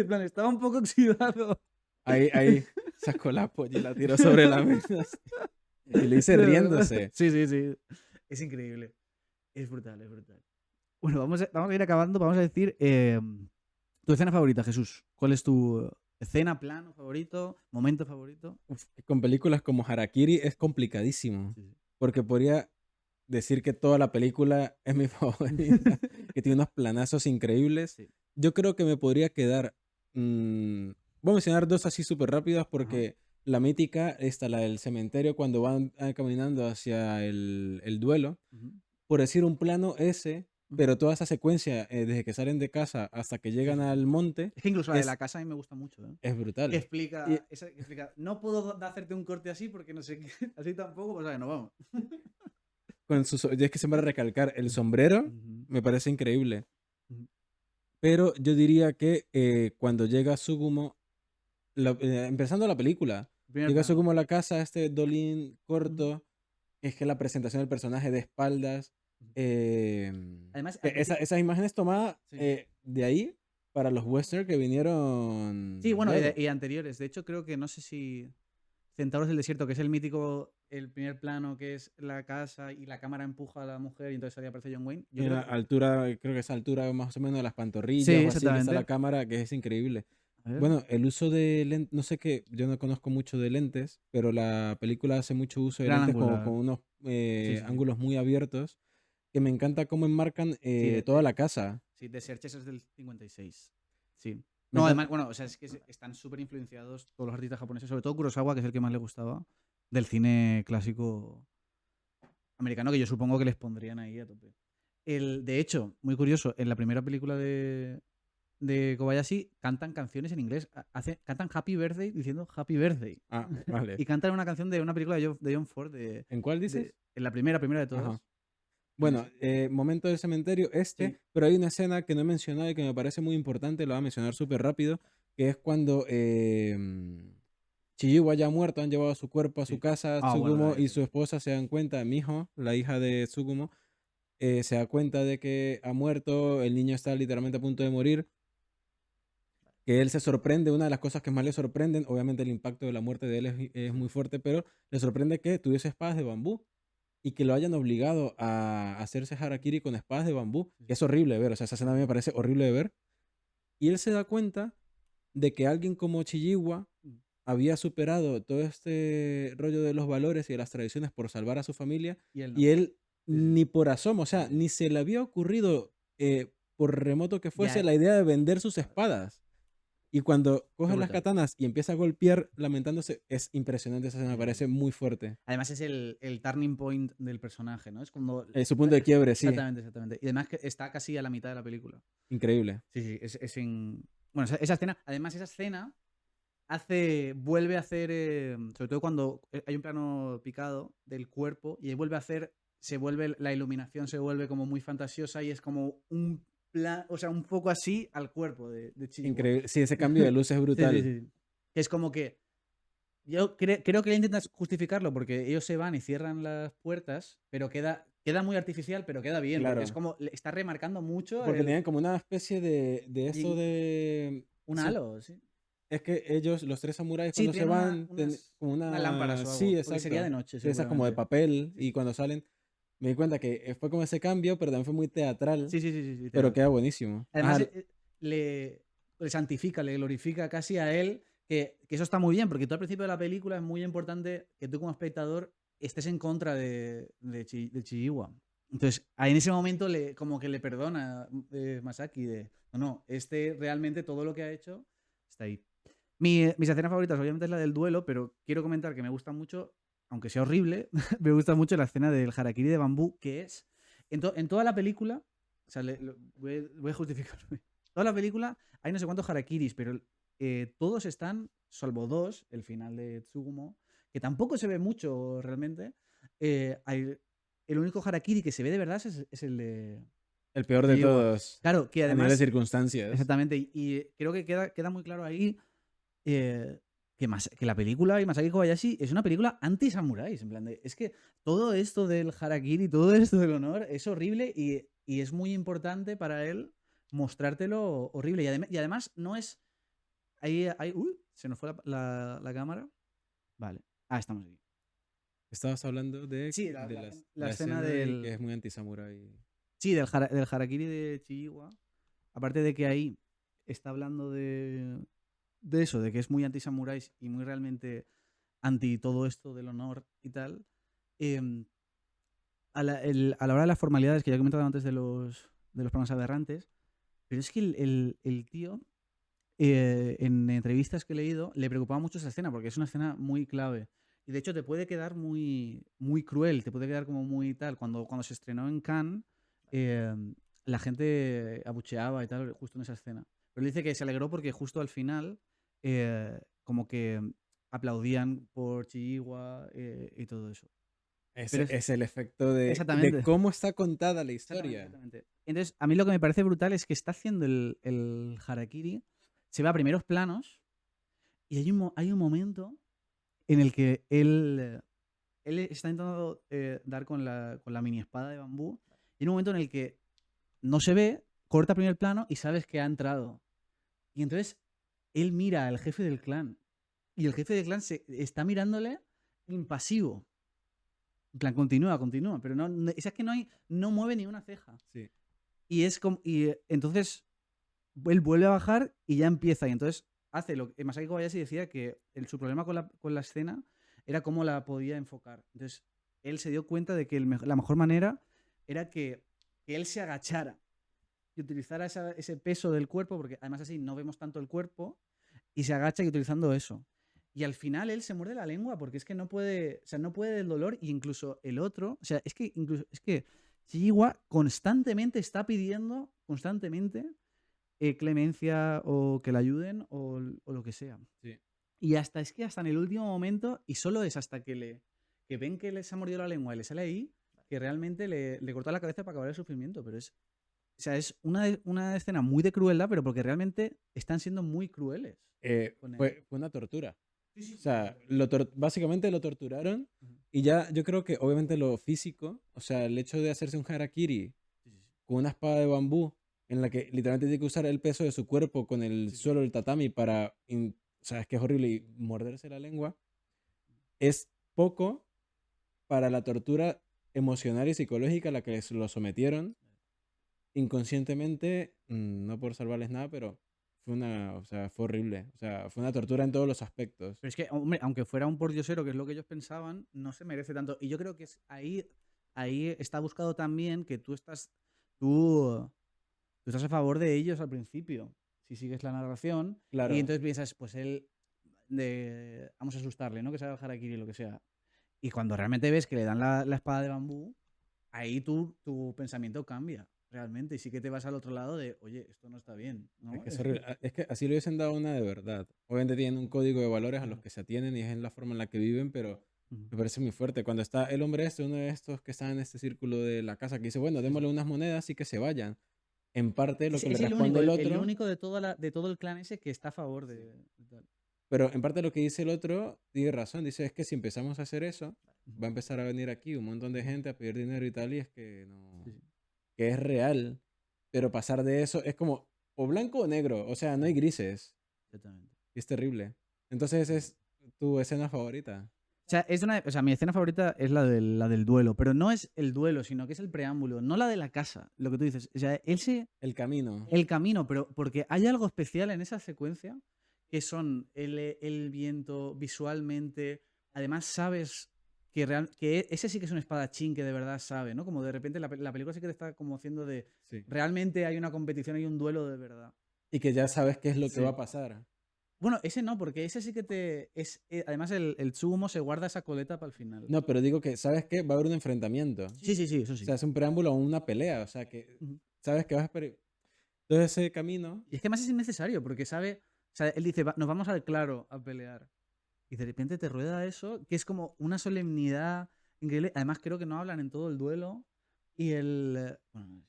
En plan, estaba un poco oxidado. Ahí sacó la polla y la tiró sobre la mesa. Y le hice De verdad. riéndose. Sí, sí, sí. Es increíble. Es brutal, es brutal. Bueno, vamos a ir acabando. Vamos a decir tu escena favorita, Jesús. ¿Cuál es tu escena, plano favorito, momento favorito? Uf, con películas como Harakiri es complicadísimo. Sí, sí. Porque podría decir que toda la película es mi favorita, que tiene unos planazos increíbles. Sí. Yo creo que me podría quedar. Voy a mencionar dos así súper rápidas porque la mítica, esta, la del cementerio, cuando van caminando hacia el duelo, Ujú, por decir un plano ese, ujú. pero toda esa secuencia, desde que salen de casa hasta que Sí, llegan sí, sí. al monte, Es que incluso la de la es, casa a mí me gusta mucho, ¿eh? es Que brutal. Y explica, que explica, no puedo hacerte un corte así porque no sé qué, así tampoco, pues no vamos. y es que se me va a recalcar, el sombrero Ujú, me parece increíble. ujú. Pero yo diría que cuando llega Sugumo, empezando la película, Primer llega plano. Sugumo a la casa, este Dolin Ujú, corto, es que la presentación del personaje de espaldas, ujú. eh, Además, al principio. esas imágenes tomadas Sí. de ahí para los western que Sí, vinieron bueno, luego. y anteriores. De hecho, creo que no sé si Centauros del Desierto, que es el mítico, el primer plano, que es la casa y la cámara empuja a la mujer y entonces ahí aparece John Wayne. Yo En creo la que. altura, creo que esa altura más o menos de las pantorrillas Sí, o así, que está la exactamente. cámara, que es increíble. A ver. Bueno, el uso de lentes, no sé qué, yo no conozco mucho de lentes, pero la película hace mucho uso de Gran lentes como angular. con unos Sí, sí, sí. ángulos muy abiertos, que me encanta cómo enmarcan Sí, toda la casa. sí, The Searchers es del 56. Sí. Me No, encanta, además, bueno, o sea, es que están súper influenciados todos los artistas japoneses, sobre todo Kurosawa, que es el que más le gustaba, del cine clásico americano, que yo supongo que les pondrían ahí a tope. De hecho, muy curioso, en la primera película de Kobayashi cantan canciones en inglés. Cantan Happy Birthday diciendo Happy Birthday. vale. Y cantan una canción de una película de John Ford. ¿En cuál dices? En la primera de todas. Ajá. Bueno, momento del cementerio, Sí. pero hay una escena que no he mencionado y que me parece muy importante, lo voy a mencionar súper rápido, que es cuando Chihiwa ya ha muerto, han llevado su cuerpo a su Sí. casa, Ah, bueno, Tsugumo y su esposa se dan cuenta, Miho, la hija de Tsugumo, se da cuenta de que ha muerto, el niño está literalmente a punto de morir, que él se sorprende, una de las cosas que más le sorprenden, obviamente el impacto de la muerte de él es muy fuerte, pero le sorprende que tuviese espadas de bambú y que lo hayan obligado a hacerse harakiri con espadas de bambú, que es horrible de ver, o sea, esa escena a mí me parece horrible de ver, y él se da cuenta de que alguien como Chihiwa había superado todo este rollo de los valores y de las tradiciones por salvar a su familia, Y él no. y él Sí, sí. ni por asomo, o sea, Sí, sí. ni se le había ocurrido, por remoto que fuese, Ya, la idea de vender sus espadas. Y cuando coge las brutal. katanas y empieza a golpear lamentándose, es impresionante esa escena, me Sí, sí. parece muy fuerte. Además es el turning point del personaje, ¿no? Es cuando. Su punto de quiebre, sí, Exactamente, exactamente. Y además que está casi a la mitad de la película. increíble. Sí, sí, es en. Bueno, esa escena. Además, esa escena vuelve a hacer. Sobre todo cuando hay un plano picado del cuerpo y ahí vuelve a hacer. La iluminación se vuelve como muy fantasiosa y es como un plan. O sea, un poco así al cuerpo de Chihiwa. Increíble. Sí, ese cambio de luz es Sí, brutal. sí, sí. Que es como que. Yo creo que él intenta justificarlo porque ellos se van y cierran las puertas, pero queda muy artificial, pero queda bien. Porque Claro. es como. Está remarcando mucho. Porque tenían como una especie de esto Y- de... un halo, sí. Es que ellos, los tres samuráis, Sí, cuando se tienen van, como unas lámparas o algo. Sí, Porque sería de exacto. noche, Sí, esas como de seguramente. papel, Sí, y sí. cuando salen, me di cuenta que fue como ese cambio, pero también fue muy teatral, Sí, sí, sí, sí, sí, pero literal. queda buenísimo. Además, Ajá, le santifica, le glorifica casi a él, que eso está muy bien, porque tú al principio de la película es muy importante que tú como espectador estés en contra de Chihiwa. Entonces, ahí en ese momento como que le perdona Masaki no, realmente todo lo que ha hecho está ahí. Mis escenas favoritas obviamente es la del duelo, pero quiero comentar que me gusta mucho, aunque sea horrible, me gusta mucho la escena del harakiri de bambú, que es, en toda la película, O sea, voy a justificarme. Toda la película hay no sé cuántos harakiris, pero todos están, salvo dos, el final de Tsugumo, que tampoco se ve mucho realmente. El único harakiri que se ve de verdad es el de... El peor de Iwa. todos. Claro, que A nivel de además... circunstancias. Exactamente, y creo que queda muy claro ahí que la película y Masaki Kobayashi es una película anti-samuráis. En plan es que todo esto del harakiri, todo esto del honor es horrible y es muy importante para él mostrártelo horrible. Y además no es... Uy, se nos fue la cámara. Vale. Estamos aquí. Estabas hablando de, Sí, de la escena de del... que es muy anti-samurai. Sí, del harakiri de Chiiwa. Aparte de que ahí está hablando de eso, de que es muy anti-samuráis y muy realmente anti todo esto del honor y tal. A la hora de las formalidades, que ya he comentado antes de los programas aberrantes, pero es que el tío, en entrevistas que he leído, le preocupaba mucho esa escena, porque es una escena muy clave. Y de hecho te puede quedar muy, muy cruel, te puede quedar como muy tal. Cuando se estrenó en Cannes, la gente abucheaba y tal, justo en esa escena. Pero él dice que se alegró porque justo al final, como que aplaudían por Chihuahua y todo eso. Ese Pero es el efecto de Exactamente. cómo está contada la historia. Exactamente. Entonces, a mí lo que me parece brutal es que está haciendo el harakiri, se va a primeros planos y hay un momento en el que él está intentando dar con la mini espada de bambú y hay un momento en el que no se ve, corta primer plano y sabes que ha entrado. Y entonces él mira al jefe del clan y el jefe del clan está mirándole impasivo. En plan, continúa, pero es que no mueve ni una ceja. Sí. Y es como. Y entonces él vuelve a bajar y ya empieza. Y entonces hace lo que Masaki Kobayashi decía que su problema con la escena era cómo la podía enfocar. Entonces él se dio cuenta de que la mejor manera era que él se agachara y utilizara ese peso del cuerpo, porque además así no vemos tanto el cuerpo, y se agacha y utilizando eso. Y al final él se muerde la lengua porque es que no puede, o sea, no puede del dolor, y incluso el otro, o sea, es que Chihuahua constantemente está pidiendo, clemencia o que le ayuden o lo que sea. Sí. Y hasta en el último momento, y solo es hasta que ven que les ha mordido la lengua y le sale ahí, que realmente le corta la cabeza para acabar el sufrimiento. Pero es una escena muy de crueldad, pero porque realmente están siendo muy crueles. Fue una tortura. O sea, básicamente lo torturaron y ya yo creo que obviamente lo físico, o sea, el hecho de hacerse un harakiri con una espada de bambú en la que literalmente tiene que usar el peso de su cuerpo con el suelo del tatami para, o sea, es que es horrible, y morderse la lengua, es poco para la tortura emocional y psicológica a la que lo sometieron inconscientemente, no por salvarles nada, pero fue horrible. O sea, fue una tortura en todos los aspectos. Pero es que, hombre, aunque fuera un pordiosero, que es lo que ellos pensaban, no se merece tanto. Y yo creo que ahí está buscado también que tú estás a favor de ellos al principio, si sigues la narración. Claro. Y entonces piensas, pues vamos a asustarle, ¿no? Que se haga el harakiri o lo que sea. Y cuando realmente ves que le dan la espada de bambú, ahí tu pensamiento cambia. Realmente, y sí que te vas al otro lado de, oye, esto no está bien, ¿no? Es que es horrible. Es que así le hubiesen dado una de verdad. Obviamente tienen un código de valores a los que se atienen y es en la forma en la que viven, pero me parece muy fuerte. Cuando está el hombre uno de estos que está en este círculo de la casa, que dice, bueno, démosle unas monedas y que se vayan. En parte lo que le responde el otro... el único de todo el clan ese que está a favor de tal. Pero en parte lo que dice el otro tiene razón. Dice, es que si empezamos a hacer eso, va a empezar a venir aquí un montón de gente a pedir dinero y tal, y es que no... Que es real, pero pasar de eso es como o blanco o negro, o sea, no hay grises. Exactamente. Y es terrible. Entonces, ¿es tu escena favorita? O sea, mi escena favorita es la del duelo, pero no es el duelo, sino que es el preámbulo, no la de la casa, lo que tú dices. O sea, El camino. El camino, pero porque hay algo especial en esa secuencia, que son el viento visualmente, además sabes que ese sí que es un espadachín que de verdad sabe, ¿no? Como de repente la película sí que te está como haciendo de... Sí. Realmente hay una competición, hay un duelo de verdad. Y que ya sabes qué es lo que va a pasar. Bueno, ese no, porque ese sí que además el Tsugumo se guarda esa coleta para el final. No, pero digo que, ¿sabes qué? Va a haber un enfrentamiento. Sí, eso sí. O sea, es un preámbulo a una pelea. O sea, que sabes que vas todo ese camino. Y es que más es innecesario, porque sabe. O sea, él dice, nos vamos al claro a pelear. Y de repente te rueda eso, que es como una solemnidad increíble. Además, creo que no hablan en todo el duelo. Y el. Bueno,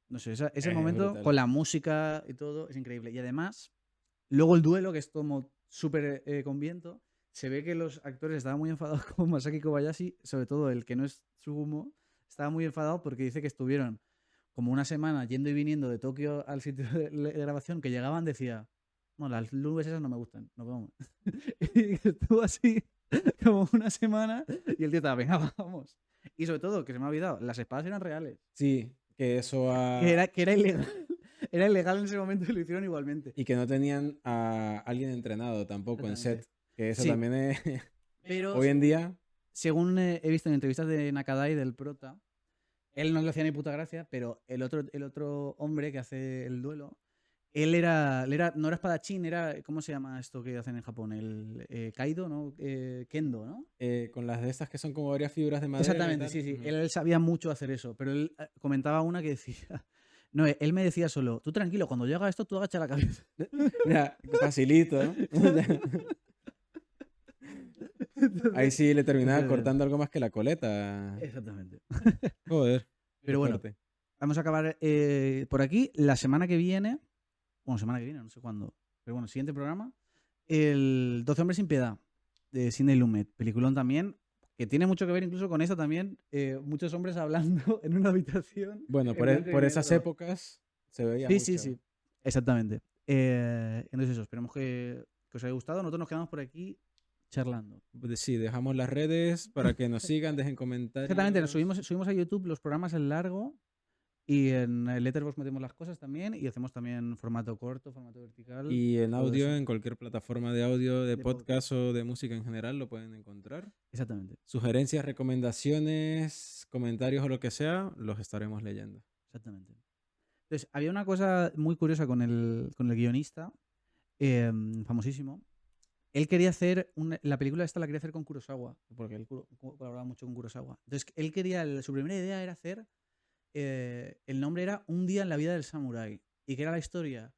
no sé, ese momento Brutal. con la música y todo es increíble. Y además, luego el duelo, que es como súper con viento, se ve que los actores estaban muy enfadados con Masaki Kobayashi, sobre todo el que no es Tsugumo, estaba muy enfadado porque dice que estuvieron como una semana yendo y viniendo de Tokio al sitio de grabación, que llegaban, decía, no, las nubes esas no me gustan, nos vemos. Y estuvo así como una semana y el tío estaba, venga, vamos. Y sobre todo, que se me ha olvidado, las espadas eran reales. Sí, que eso Que era ilegal. Era ilegal en ese momento y lo hicieron igualmente. Y que no tenían a alguien entrenado tampoco en set. Que eso Sí. también es... Pero Hoy en día... según he visto en entrevistas de Nakadai, del prota, él no le hacía ni puta gracia, pero el otro hombre que hace el duelo, él no era espadachín, era, ¿cómo se llama esto que hacen en Japón? El Kaido, ¿no? Kendo, ¿no? con las de estas que son como varias fibras de madera. Exactamente, sí, sí. Él sabía mucho hacer eso, pero él comentaba una que decía... No, él me decía solo, tú tranquilo, cuando llega esto, tú agacha la cabeza. Mira, facilito, ¿no? Ahí sí le terminaba cortando algo más que la coleta. Exactamente. Joder. Pero bueno, vamos a acabar por aquí. La semana que viene, no sé cuándo, pero bueno, siguiente programa, el 12 hombres sin piedad, de Sidney Lumet, peliculón también, que tiene mucho que ver incluso con eso también, muchos hombres hablando en una habitación. Bueno, por esas épocas se veía mucho. Sí, exactamente. Entonces eso, esperemos que os haya gustado. Nosotros nos quedamos por aquí charlando. Sí, dejamos las redes para que nos sigan, dejen comentarios. Exactamente, nos subimos a YouTube los programas en largo y en el Letterboxd metemos las cosas también y hacemos también formato corto, formato vertical. Y en audio, en cualquier plataforma de audio, de podcast o de música en general lo pueden encontrar. Exactamente. Sugerencias, recomendaciones, comentarios o lo que sea, los estaremos leyendo. Exactamente. Entonces, había una cosa muy curiosa con el guionista, famosísimo. Él quería hacer la película esta la quería hacer con Kurosawa, porque él colaboraba mucho con Kurosawa. Entonces, él quería, su primera idea era hacer, el nombre era Un día en la vida del samurái, y que era la historia,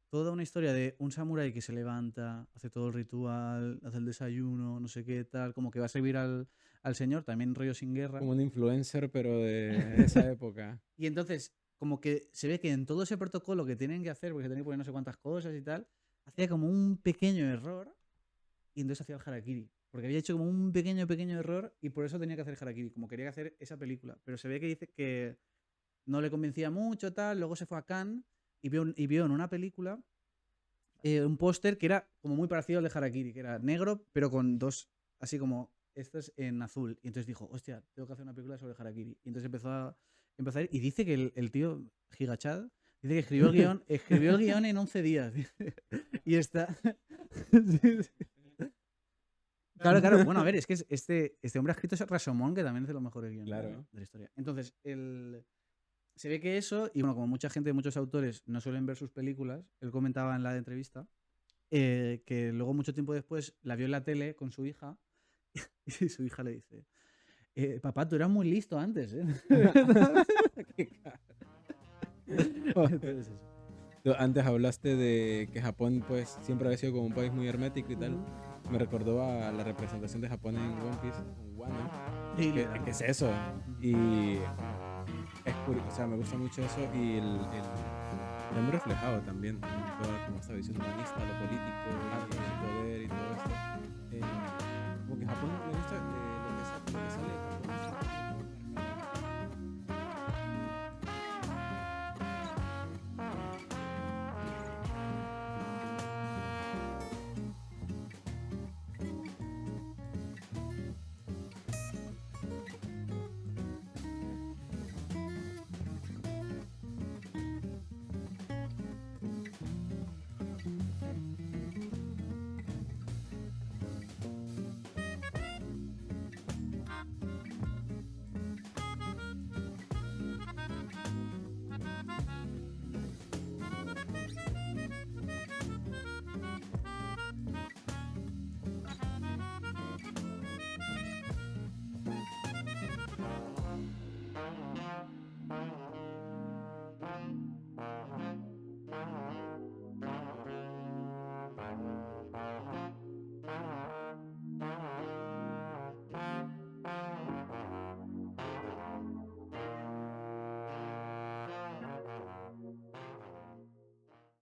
toda una historia de un samurái que se levanta, hace todo el ritual, hace el desayuno, no sé qué tal, como que va a servir al señor, también rollo sin guerra. Como un influencer, pero de esa época. Y entonces, como que se ve que en todo ese protocolo que tienen que hacer, porque se tienen que poner no sé cuántas cosas y tal, hacía como un pequeño error y entonces hacía el harakiri. Porque había hecho como un pequeño error y por eso tenía que hacer harakiri, como quería hacer esa película. Pero se ve que dice que no le convencía mucho, tal. Luego se fue a Cannes y vio en una película un póster que era como muy parecido al de harakiri, que era negro, pero con dos, así como estos en azul. Y entonces dijo, hostia, tengo que hacer una película sobre harakiri. Y entonces empezó a ir. Y dice que el tío, Gigachad, dice que escribió el guión en 11 días. Y está... Claro. Bueno, a ver, es que este hombre ha escrito Rashomon, que también es de los mejores guiones de la historia. Entonces, se ve que eso, y bueno, como mucha gente, muchos autores no suelen ver sus películas, él comentaba en la entrevista que luego mucho tiempo después la vio en la tele con su hija y su hija le dice, papá, tú eras muy listo antes, ¿eh? Entonces, eso. Antes hablaste de que Japón pues siempre había sido como un país muy hermético y tal. Me recordó a la representación de Japón en One Piece, en Wano. ¿Qué es eso? Y es curioso, o sea, me gusta mucho eso y el muy reflejado también en toda como esta visión humanista, lo político, el poder y todo esto. Como que Japón me gusta lo que sale de Japón.